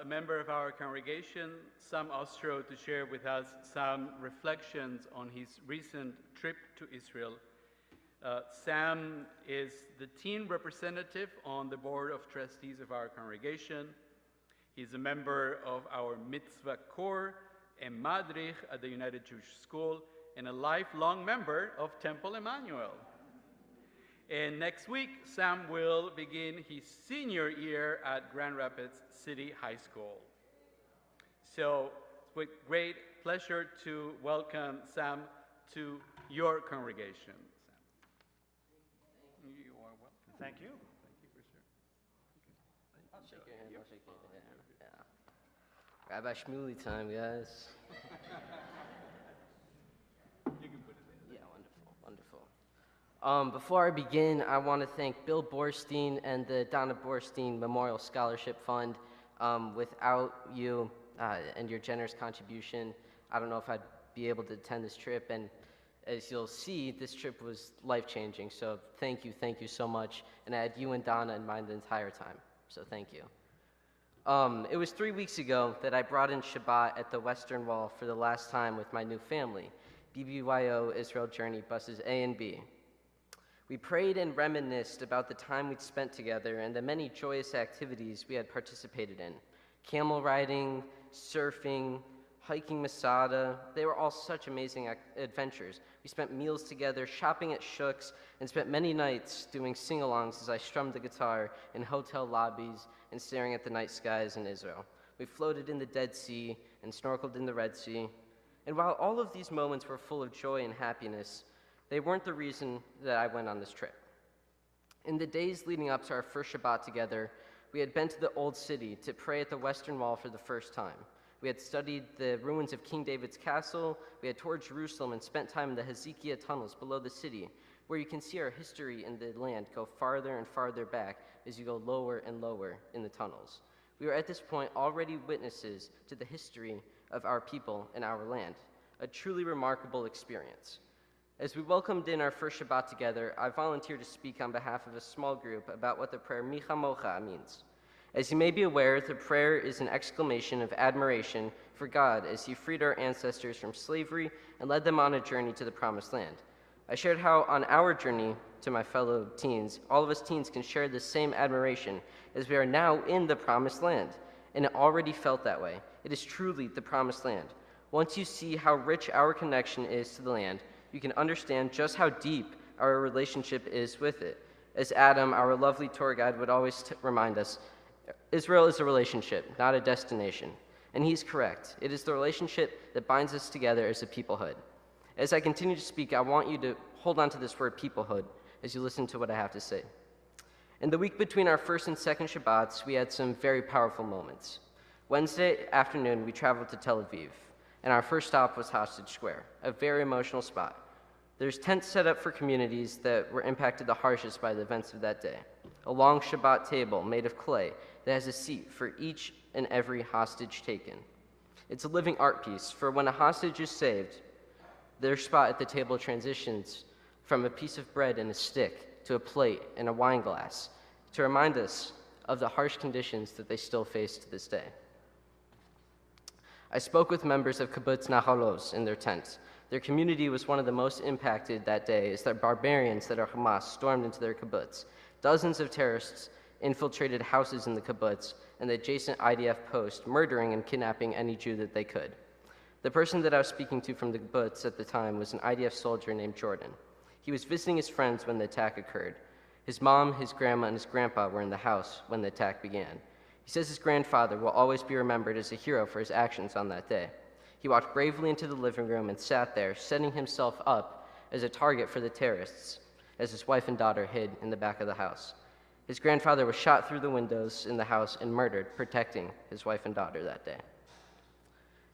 [SPEAKER 2] a member of our congregation, Sam Ostro, to share with us some reflections on his recent trip to Israel. Sam is the teen representative on the board of trustees of our congregation. He's a member of our mitzvah corps and madrich at the United Jewish School, and a lifelong member of Temple Emanuel. And next week, Sam will begin his senior year at Grand Rapids City High School. So it's with great pleasure to welcome Sam to your congregation. Sam. You are welcome.
[SPEAKER 5] Thank you.
[SPEAKER 2] Thank you for sharing.
[SPEAKER 14] I'll shake your hand. I'll shake your hand. Yeah. Rabbi Shmuley time, guys.
[SPEAKER 2] You can put it in.
[SPEAKER 14] Yeah, wonderful. Before I begin, I want to thank Bill Borstein and the Donna Borstein Memorial Scholarship Fund. Without you and your generous contribution, I don't know if I'd be able to attend this trip. And as you'll see, this trip was life-changing. So thank you so much. And I had you and Donna in mind the entire time. So thank you. It was 3 weeks ago that I brought in Shabbat at the Western Wall for the last time with my new family, BBYO Israel Journey buses A and B. We prayed and reminisced about the time we'd spent together and the many joyous activities we had participated in. Camel riding, surfing, hiking Masada, they were all such amazing adventures. We spent meals together, shopping at Shuk's, and spent many nights doing sing-alongs as I strummed the guitar in hotel lobbies and staring at the night skies in Israel. We floated in the Dead Sea and snorkeled in the Red Sea. And while all of these moments were full of joy and happiness, they weren't the reason that I went on this trip. In the days leading up to our first Shabbat together, we had been to the Old City to pray at the Western Wall for the first time. We had studied the ruins of King David's castle, we had toured Jerusalem and spent time in the Hezekiah tunnels below the city, where you can see our history in the land go farther and farther back as you go lower and lower in the tunnels. We were at this point already witnesses to the history of our people and our land, a truly remarkable experience. As we welcomed in our first Shabbat together, I volunteered to speak on behalf of a small group about what the prayer Micha Mocha means. As you may be aware, the prayer is an exclamation of admiration for God as he freed our ancestors from slavery and led them on a journey to the Promised Land. I shared how on our journey to my fellow teens, all of us teens can share the same admiration as we are now in the Promised Land, and it already felt that way. It is truly the Promised Land. Once you see how rich our connection is to the land, you can understand just how deep our relationship is with it. As Adam, our lovely tour guide, would always remind us, Israel is a relationship, not a destination. And he's correct. It is the relationship that binds us together as a peoplehood. As I continue to speak, I want you to hold on to this word peoplehood as you listen to what I have to say. In the week between our first and second Shabbats, we had some very powerful moments. Wednesday afternoon, we traveled to Tel Aviv, and our first stop was Hostage Square, a very emotional spot. There's tents set up for communities that were impacted the harshest by the events of that day. A long Shabbat table made of clay that has a seat for each and every hostage taken. It's a living art piece, for when a hostage is saved, their spot at the table transitions from a piece of bread and a stick to a plate and a wine glass to remind us of the harsh conditions that they still face to this day. I spoke with members of Kibbutz Nahal-Oz in their tents. Their community was one of the most impacted that day as the barbarians that are Hamas stormed into their kibbutz. Dozens of terrorists infiltrated houses in the kibbutz and the adjacent IDF post, murdering and kidnapping any Jew that they could. The person that I was speaking to from the kibbutz at the time was an IDF soldier named Jordan. He was visiting his friends when the attack occurred. His mom, his grandma, and his grandpa were in the house when the attack began. He says his grandfather will always be remembered as a hero for his actions on that day. He walked bravely into the living room and sat there, setting himself up as a target for the terrorists, as his wife and daughter hid in the back of the house. His grandfather was shot through the windows in the house and murdered, protecting his wife and daughter that day.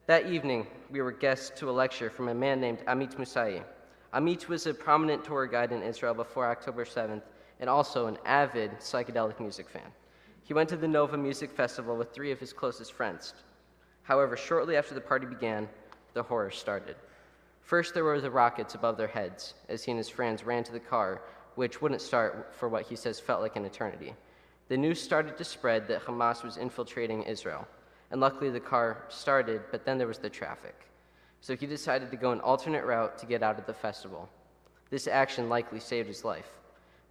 [SPEAKER 14] That evening, we were guests to a lecture from a man named Amit Musai. Amit was a prominent tour guide in Israel before October 7th and also an avid psychedelic music fan. He went to the Nova Music Festival with 3 of his closest friends. However, shortly after the party began, the horror started. First, there were the rockets above their heads as he and his friends ran to the car, which wouldn't start for what he says felt like an eternity. The news started to spread that Hamas was infiltrating Israel, and luckily the car started, but then there was the traffic. So he decided to go an alternate route to get out of the festival. This action likely saved his life.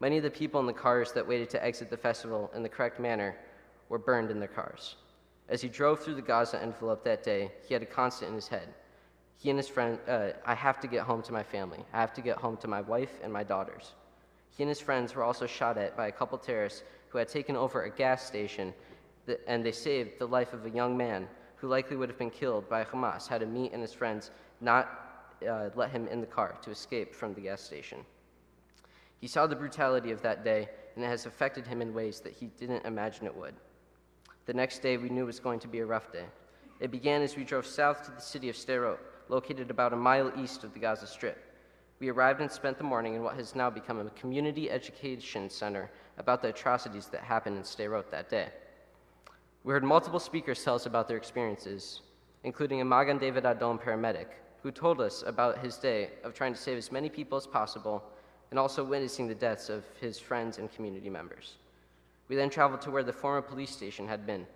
[SPEAKER 14] Many of the people in the cars that waited to exit the festival in the correct manner were burned in their cars. As he drove through the Gaza envelope that day, he had a constant in his head. He and his friend, I have to get home to my family. I have to get home to my wife and my daughters. He and his friends were also shot at by a couple terrorists who had taken over a gas station, and they saved the life of a young man who likely would have been killed by Hamas had Amit and his friends not let him in the car to escape from the gas station. He saw the brutality of that day, and it has affected him in ways that he didn't imagine it would. The next day, we knew it was going to be a rough day. It began as we drove south to the city of Sderot, located about a mile east of the Gaza Strip. We arrived and spent the morning in what has now become a community education center about the atrocities that happened in Sderot that day. We heard multiple speakers tell us about their experiences, including a Magan David Adom paramedic, who told us about his day of trying to save as many people as possible and also witnessing the deaths of his friends and community members. We then traveled to where the former police station had been.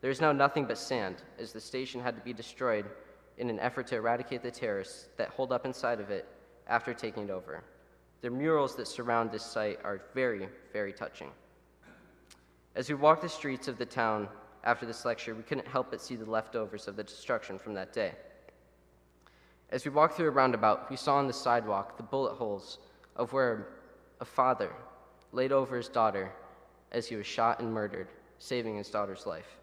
[SPEAKER 14] There is now nothing but sand, as the station had to be destroyed in an effort to eradicate the terrorists that hold up inside of it after taking it over. The murals that surround this site are very, very touching. As we walked the streets of the town after this lecture, we couldn't help but see the leftovers of the destruction from that day. As we walked through a roundabout, we saw on the sidewalk the bullet holes of where a father laid over his daughter as he was shot and murdered, saving his daughter's life.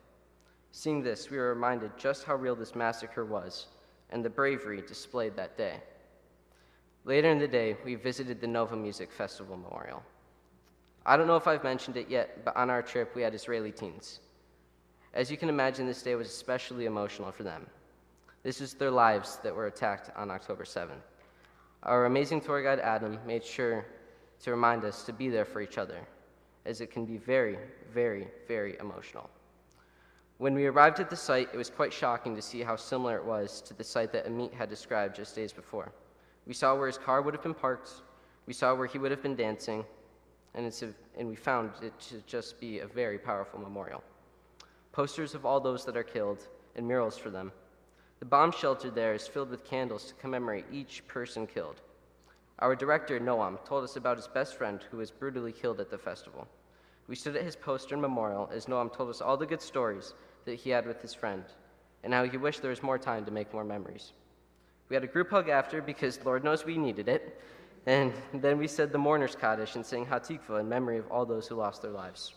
[SPEAKER 14] Seeing this, we were reminded just how real this massacre was and the bravery displayed that day. Later in the day, we visited the Nova Music Festival Memorial. I don't know if I've mentioned it yet, but on our trip, we had Israeli teens. As you can imagine, this day was especially emotional for them. This is their lives that were attacked on October 7th. Our amazing tour guide, Adam, made sure to remind us to be there for each other, as it can be very, very, very emotional. When we arrived at the site, it was quite shocking to see how similar it was to the site that Amit had described just days before. We saw where his car would have been parked, we saw where he would have been dancing, and we found it to just be a very powerful memorial. Posters of all those that are killed, and murals for them. The bomb shelter there is filled with candles to commemorate each person killed. Our director, Noam, told us about his best friend who was brutally killed at the festival. We stood at his poster and memorial as Noam told us all the good stories that he had with his friend, and how he wished there was more time to make more memories. We had a group hug after because Lord knows we needed it, and then we said the mourner's Kaddish and sang Hatikva in memory of all those who lost their lives.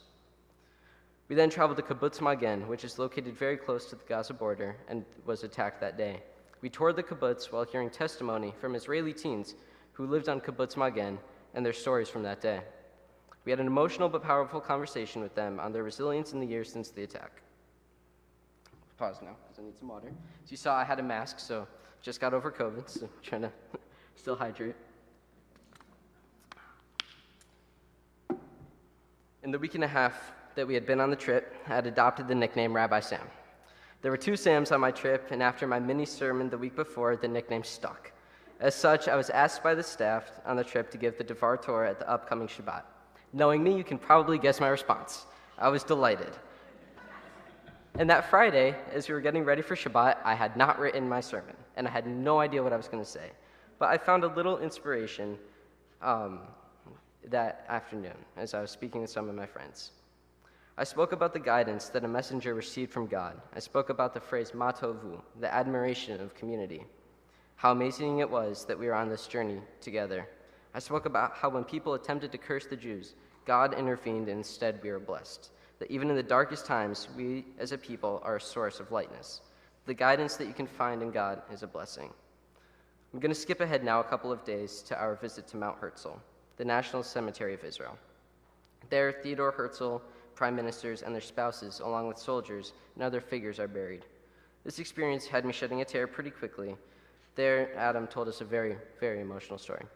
[SPEAKER 14] We then traveled to Kibbutz Magen, which is located very close to the Gaza border and was attacked that day. We toured the kibbutz while hearing testimony from Israeli teens who lived on Kibbutz Magen and their stories from that day. We had an emotional but powerful conversation with them on their resilience in the years since the attack. Pause now, because I need some water. As you saw, I had a mask, so just got over COVID, so trying to still hydrate. In the week and a half that we had been on the trip, I had adopted the nickname Rabbi Sam. There were 2 Sams on my trip, and after my mini sermon the week before, the nickname stuck. As such, I was asked by the staff on the trip to give the Devar Torah at the upcoming Shabbat. Knowing me, you can probably guess my response. I was delighted. And that Friday, as we were getting ready for Shabbat, I had not written my sermon, and I had no idea what I was going to say. But I found a little inspiration that afternoon as I was speaking with some of my friends. I spoke about the guidance that a messenger received from God. I spoke about the phrase matovu, the admiration of community, how amazing it was that we were on this journey together. I spoke about how when people attempted to curse the Jews, God intervened and instead we were blessed. That even in the darkest times, we as a people are a source of lightness. The guidance that you can find in God is a blessing. I'm going to skip ahead now a couple of days to our visit to Mount Herzl, the National Cemetery of Israel. There, Theodore Herzl, prime ministers, and their spouses, along with soldiers and other figures, are buried. This experience had me shedding a tear pretty quickly. There, Adam told us a very, very emotional story.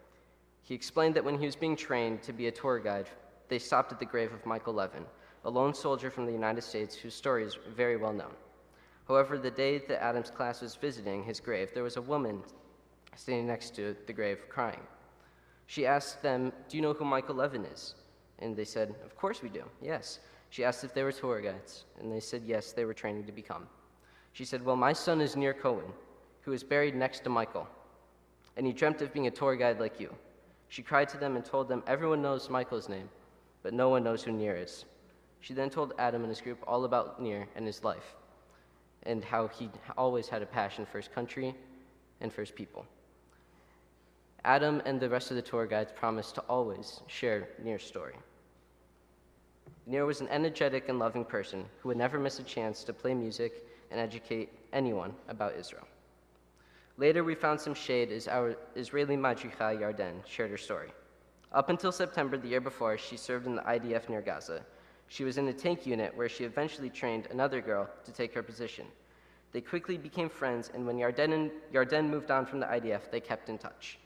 [SPEAKER 14] He explained that when he was being trained to be a tour guide, they stopped at the grave of Michael Levin, a lone soldier from the United States whose story is very well known. However, the day that Adam's class was visiting his grave, there was a woman standing next to the grave crying. She asked them, "Do you know who Michael Levin is?" And they said, "Of course we do, yes." She asked if they were tour guides, and they said yes, they were training to become. She said, well, my son is Nir Cohen, who is buried next to Michael, and he dreamt of being a tour guide like you. She cried to them and told them everyone knows Michael's name, but no one knows who Nir is. She then told Adam and his group all about Nir and his life, and how he always had a passion for his country and for his people. Adam and the rest of the tour guides promised to always share Nir's story. Nir was an energetic and loving person who would never miss a chance to play music and educate anyone about Israel. Later, we found some shade as our Israeli Madricha Yarden shared her story. Up until September the year before, she served in the IDF near Gaza. She was in a tank unit where she eventually trained another girl to take her position. They quickly became friends, and when Yarden moved on from the IDF, they kept in touch.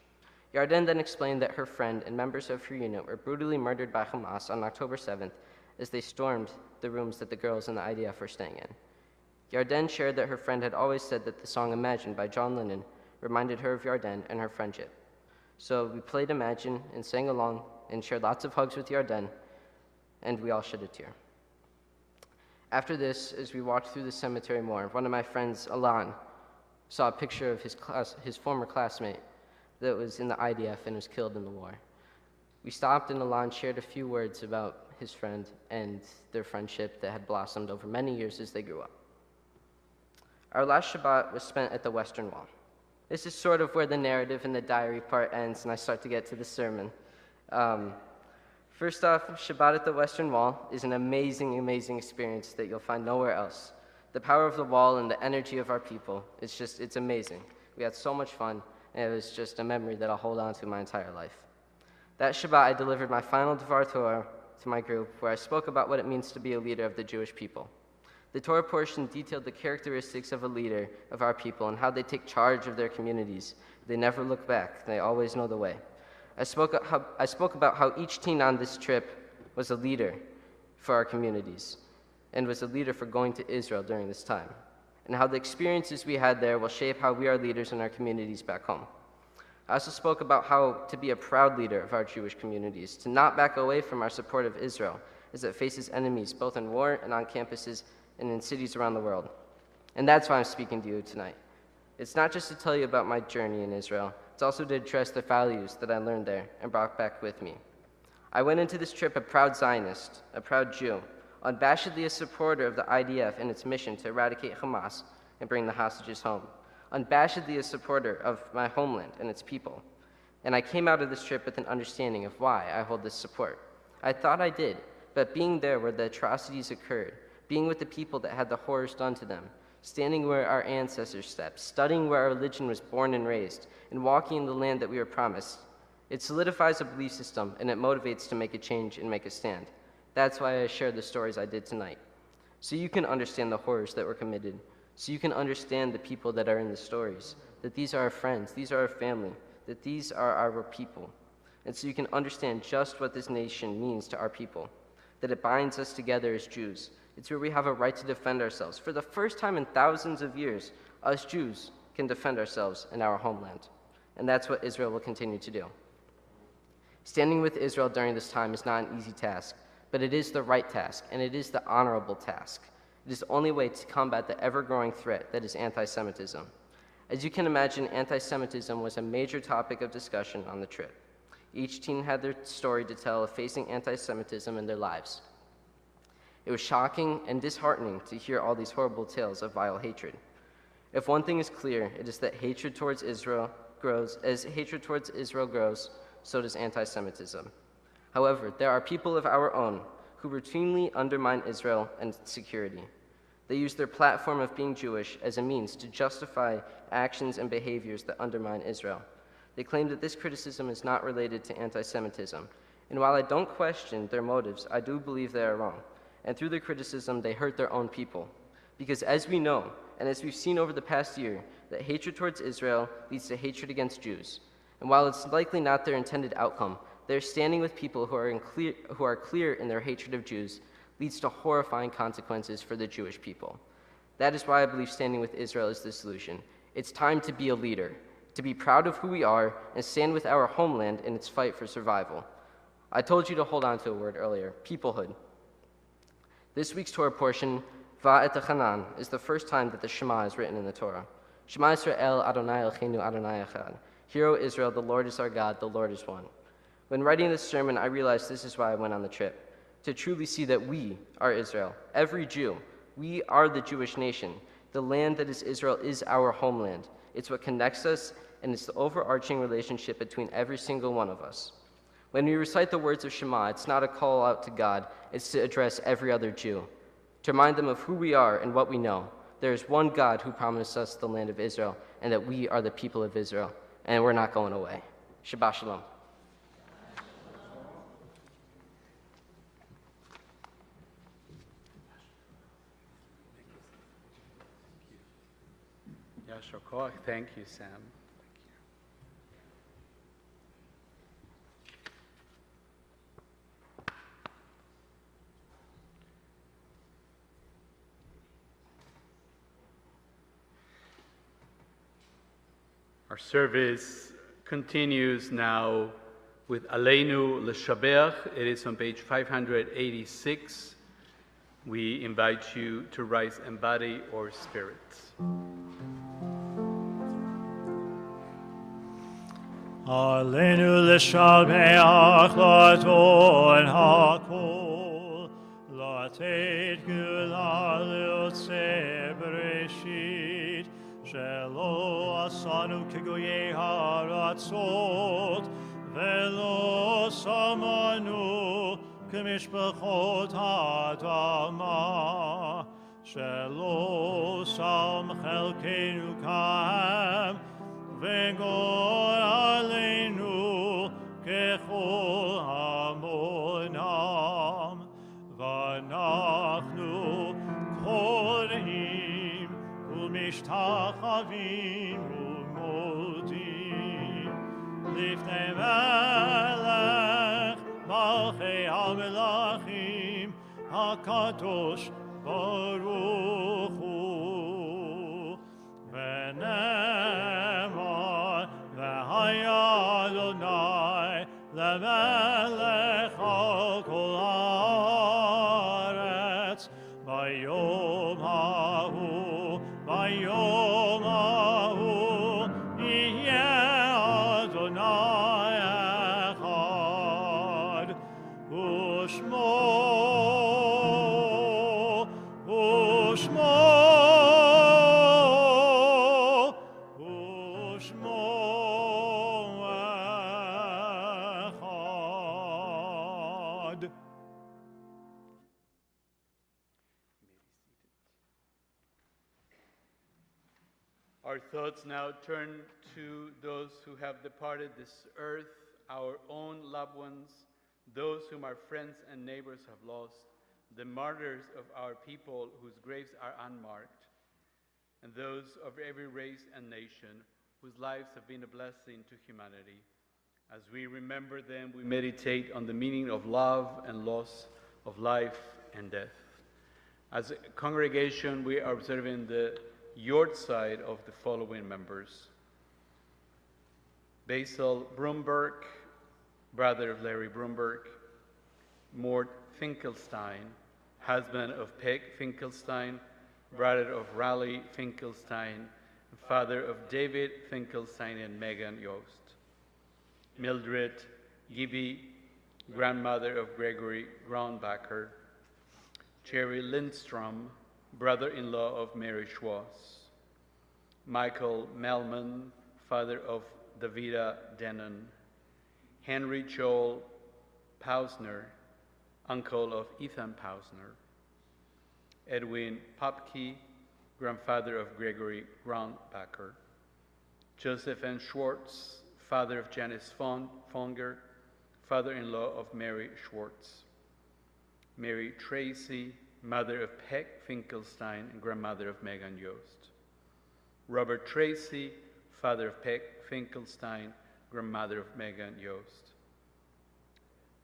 [SPEAKER 14] Yarden then explained that her friend and members of her unit were brutally murdered by Hamas on October 7th as they stormed the rooms that the girls in the IDF were staying in. Yarden shared that her friend had always said that the song Imagine by John Lennon reminded her of Yarden and her friendship. So we played Imagine and sang along and shared lots of hugs with Yarden, and we all shed a tear. After this, as we walked through the cemetery more, one of my friends, Alan, saw a picture of his former classmate that was in the IDF and was killed in the war. We stopped and Alan shared a few words about his friend and their friendship that had blossomed over many years as they grew up. Our last Shabbat was spent at the Western Wall. This is sort of where the narrative and the diary part ends, and I start to get to the sermon. First off, Shabbat at the Western Wall is an amazing, amazing experience that you'll find nowhere else. The power of the wall and the energy of our people, it's amazing. We had so much fun, and it was just a memory that I'll hold on to my entire life. That Shabbat, I delivered my final Dvar Torah to my group, where I spoke about what it means to be a leader of the Jewish people. The Torah portion detailed the characteristics of a leader of our people and how they take charge of their communities. They never look back. They always know the way. I spoke about how each teen on this trip was a leader for our communities and was a leader for going to Israel during this time, and how the experiences we had there will shape how we are leaders in our communities back home. I also spoke about how to be a proud leader of our Jewish communities, to not back away from our support of Israel as it faces enemies both in war and on campuses and in cities around the world. And that's why I'm speaking to you tonight. It's not just to tell you about my journey in Israel, it's also to address the values that I learned there and brought back with me. I went into this trip a proud Zionist, a proud Jew, unabashedly a supporter of the IDF and its mission to eradicate Hamas and bring the hostages home, unabashedly a supporter of my homeland and its people. And I came out of this trip with an understanding of why I hold this support. I thought I did, but being there where the atrocities occurred, being with the people that had the horrors done to them, standing where our ancestors stepped, studying where our religion was born and raised, and walking in the land that we were promised, it solidifies a belief system and it motivates to make a change and make a stand. That's why I shared the stories I did tonight. So you can understand the horrors that were committed, so you can understand the people that are in the stories, that these are our friends, these are our family, that these are our people. And so you can understand just what this nation means to our people, that it binds us together as Jews. It's where we have a right to defend ourselves. For the first time in thousands of years, us Jews can defend ourselves in our homeland. And that's what Israel will continue to do. Standing with Israel during this time is not an easy task, but it is the right task, and it is the honorable task. It is the only way to combat the ever-growing threat that is anti-Semitism. As you can imagine, anti-Semitism was a major topic of discussion on the trip. Each teen had their story to tell of facing anti-Semitism in their lives. It was shocking and disheartening to hear all these horrible tales of vile hatred. If one thing is clear, it is that hatred towards Israel grows. As hatred towards Israel grows, so does anti-Semitism. However, there are people of our own who routinely undermine Israel and its security. They use their platform of being Jewish as a means to justify actions and behaviors that undermine Israel. They claim that this criticism is not related to anti-Semitism. And while I don't question their motives, I do believe they are wrong. And through their criticism, they hurt their own people. Because as we know, and as we've seen over the past year, that hatred towards Israel leads to hatred against Jews. And while it's likely not their intended outcome, their standing with people who are clear in their hatred of Jews leads to horrifying consequences for the Jewish people. That is why I believe standing with Israel is the solution. It's time to be a leader, to be proud of who we are, and stand with our homeland in its fight for survival. I told you to hold on to a word earlier, peoplehood. This week's Torah portion, Va'et Hanan, is the first time that the Shema is written in the Torah. Shema Yisrael Adonai Eloheinu Adonai Echad. Hear, O Israel, the Lord is our God, the Lord is one. When writing this sermon, I realized this is why I went on the trip, to truly see that we are Israel, every Jew. We are the Jewish nation. The land that is Israel is our homeland. It's what connects us, and it's the overarching relationship between every single one of us. When we recite the words of Shema, it's not a call out to God, it's to address every other Jew, to remind them of who we are and what we know. There is one God who promised us the land of Israel, and that we are the people of Israel, and we're not going away. Shabbat Shalom.
[SPEAKER 2] Yashar Koach. Thank you, Sam. Our service continues now with Aleinu L'Shabeach. It is on page 586. We invite you to rise in body or spirit.
[SPEAKER 1] Aleinu L'Shabeach L'Adon HaKol L'Atet Gula L'Yotzei Bereshit Shelo Asanu Kegoyei Haratzot Velo Samanu Kemishpachot Ha'adama Shelo Sam Chelkeinu Kahem V'gor Aleinu Kechol Hamonam V'anachnu Korim U'mishtachavim U'modim Lifnei Melech Malchei HaMelachim HaKadosh Baruch Hu V'nemar V'haya Adonai Lemelech al kol haaretz Bayom hahu Yeh Adonai echad Ushmo echad.
[SPEAKER 2] Our thoughts now turn to those who have departed this earth, our own loved ones, those whom our friends and neighbors have lost, the martyrs of our people whose graves are unmarked, and those of every race and nation whose lives have been a blessing to humanity. As we remember them, we meditate on the meaning of love and loss, of life and death. As a congregation, we are observing the Yortzeit of the following members: Basil Brumberg, brother of Larry Brumberg; Mort Finkelstein, husband of Peg Finkelstein, brother of Raleigh Finkelstein, father of David Finkelstein and Megan Yost; Mildred Gibby, grandmother of Gregory Groundbacker; Jerry Lindstrom, brother-in-law of Mary Schwartz; Michael Melman, father of Davida Denon; Henry Joel Pausner, uncle of Ethan Pausner; Edwin Popke, grandfather of Gregory Groundbacker; Joseph N. Schwartz, father of Janice Fonger, father-in-law of Mary Schwartz; Mary Tracy, mother of Peg Finkelstein and grandmother of Megan Yost; Robert Tracy, father of Peg Finkelstein, grandmother of Megan Yost;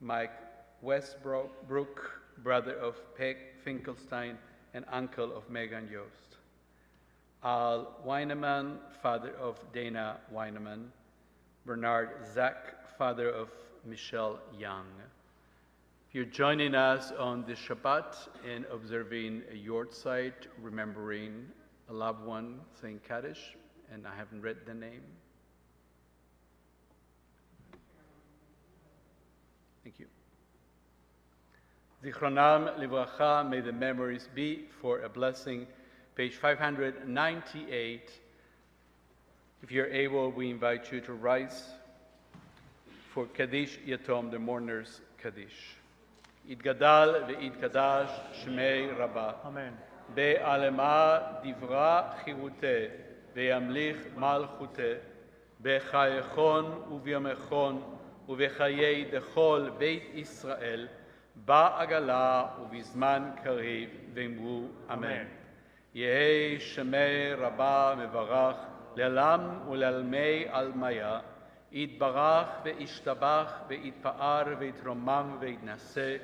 [SPEAKER 2] Mike Westbrook, brother of Peg Finkelstein and uncle of Megan Yost; Al Weineman, father of Dana Weineman; Bernard Zack, father of Michelle Young. If you're joining us on the Shabbat and observing a yortzeit, remembering a loved one saying Kaddish, and I haven't read the name. Thank you. Zichronam livracha, may the memories be for a blessing. Page 598. If you're able, we invite you to rise for Kaddish Yatom, the mourners Kaddish. Yitgadal ve'yitkadash shmei Rabbah.
[SPEAKER 5] Amen.
[SPEAKER 2] Be'alema divra chirute ve'yamlich malchute bechayechon uvyamechon ובחיי דכל בית ישראל, בעגלה ובזמן קריב, ואמרו אמן. יהי שמי רבה מברך, לעלם ולעלמי עלמיה, יתברך וישתבח ויתפאר ויתרומם ויתנשא,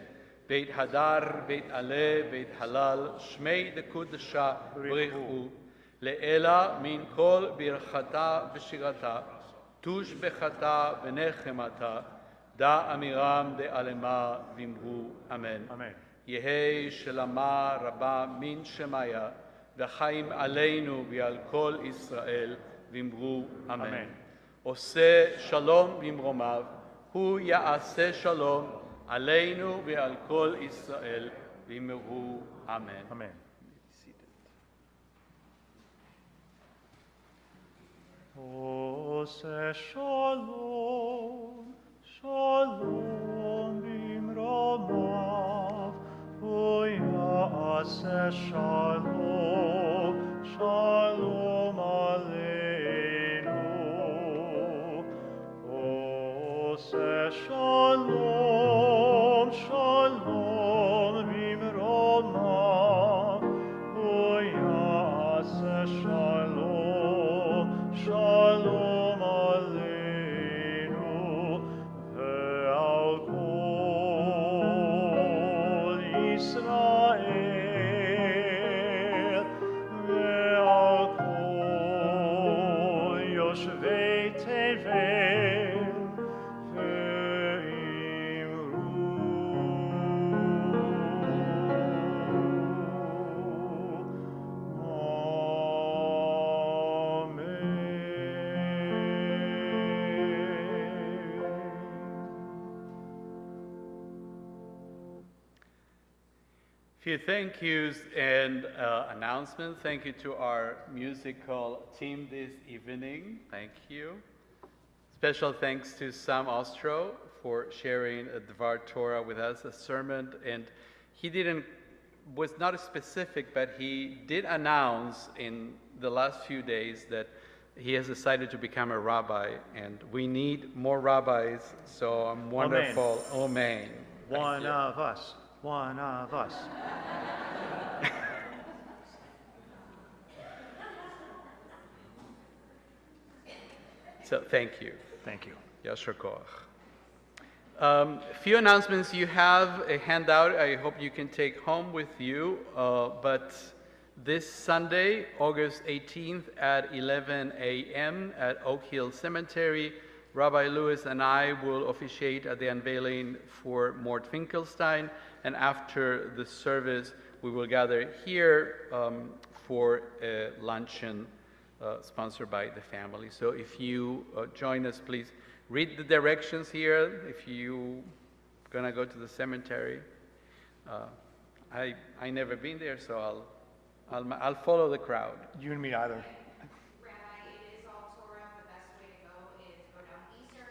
[SPEAKER 2] ויתהדר ויתעלה ויתהלל, שמי דקודשה ברכו, לאלה מן כל ברכתה ושירתה, תוש בחטא ונחמתה, דא אמירם דעלמה ואמרו אמן.
[SPEAKER 5] אמן.
[SPEAKER 2] יהי שלמה רבה מן שמיה, וחיים עלינו ועל כל ישראל, ואמרו אמן. עושה שלום במרומיו, הוא יעשה שלום עלינו ועל כל ישראל, ואמרו אמן.
[SPEAKER 5] אמן. עושה שלום, שלום במרומיו, הוא יעשה שלום, שלום עלינו. עושה שלום, שלום במרומיו, הוא יעשה שלום, שלום עלינו ועל כל ישראל ועל כל יושבי תבל
[SPEAKER 2] Few thank yous and announcements. Thank you to our musical team this evening. Thank you. Special thanks to Sam Ostro for sharing a Dvar Torah with us, a sermon. And he was not specific, but he did announce in the last few days that he has decided to become a rabbi. And we need more rabbis, so I'm wonderful. Amen.
[SPEAKER 5] One of us. One of us.
[SPEAKER 2] So thank you.
[SPEAKER 5] Thank you.
[SPEAKER 2] Yashar koach. Few announcements. You have a handout I hope you can take home with you. But this Sunday, August 18th at 11 a.m. at Oak Hill Cemetery, Rabbi Lewis and I will officiate at the unveiling for Mort Finkelstein. And after the service, we will gather here for a luncheon sponsored by the family. So if you join us, please read the directions here. If you're gonna go to the cemetery, I never been there, so I'll follow the crowd.
[SPEAKER 5] You and me either.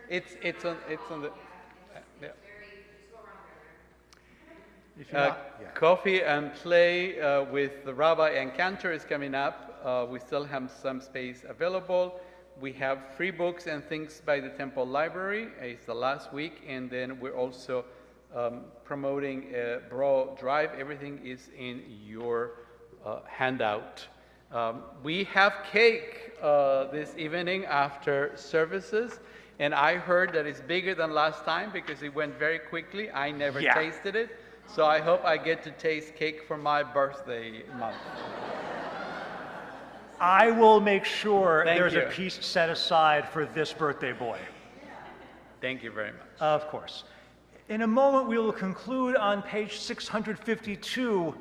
[SPEAKER 2] It's on the. Yeah. Coffee and play with the rabbi and cantor is coming up. We still have some space available. We have free books and things by the Temple Library. It's the last week, and then we're also promoting a Bro Drive. Everything is in your handout. We have cake this evening after services. And I heard that it's bigger than last time because it went very quickly. I never tasted it. So I hope I get to taste cake for my birthday month.
[SPEAKER 5] I will make sure there's
[SPEAKER 2] you.
[SPEAKER 5] a piece set aside for this birthday boy.
[SPEAKER 2] Thank you very much.
[SPEAKER 5] Of course. In a moment, we will conclude on page 652.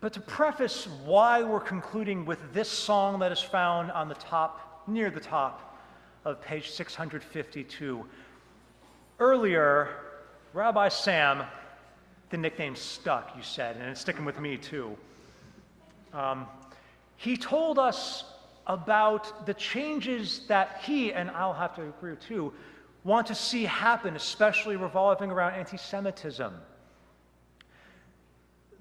[SPEAKER 5] But to preface why we're concluding with this song that is found on the top, near the top of page 652. Earlier, Rabbi Sam, the nickname stuck, you said, and it's sticking with me too. He told us about the changes that he, and I'll have to agree too, want to see happen, especially revolving around anti-Semitism.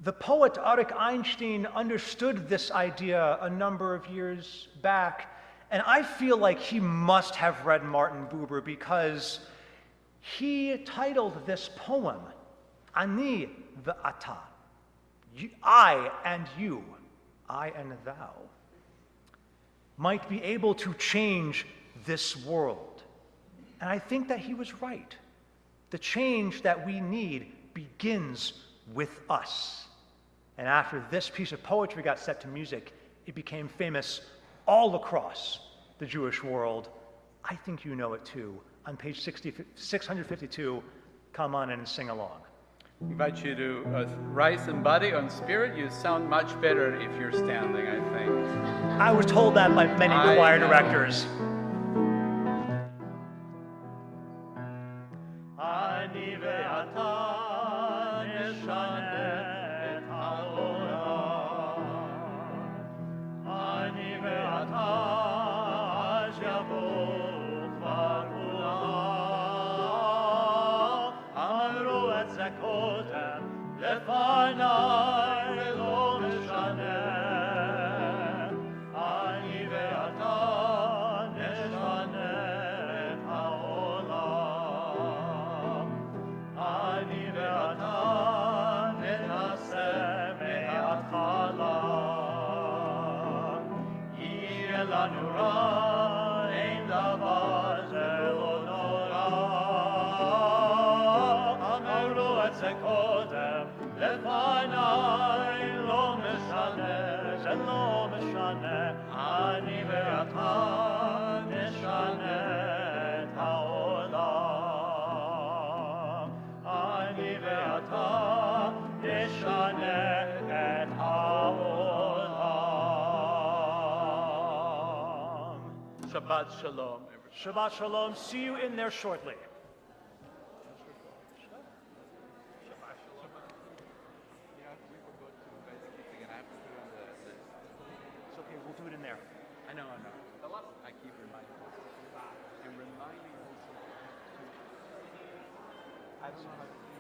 [SPEAKER 5] The poet Arik Einstein understood this idea a number of years back, and I feel like he must have read Martin Buber because he titled this poem, Ani ve'ata, I and you, I and thou, might be able to change this world. And I think that he was right. The change that we need begins with us. And after this piece of poetry got set to music, it became famous all across the Jewish world. I think you know it too. On page 652, come on in and sing along.
[SPEAKER 2] I invite you to rise in body, on spirit. You sound much better if you're standing, I think.
[SPEAKER 5] I was told that by many choir directors.
[SPEAKER 2] Shabbat shalom.
[SPEAKER 5] Shabbat shalom. See you in there shortly. It's okay, we'll do it in there.
[SPEAKER 2] I know. I keep reminding myself. And reminding also. I don't know how to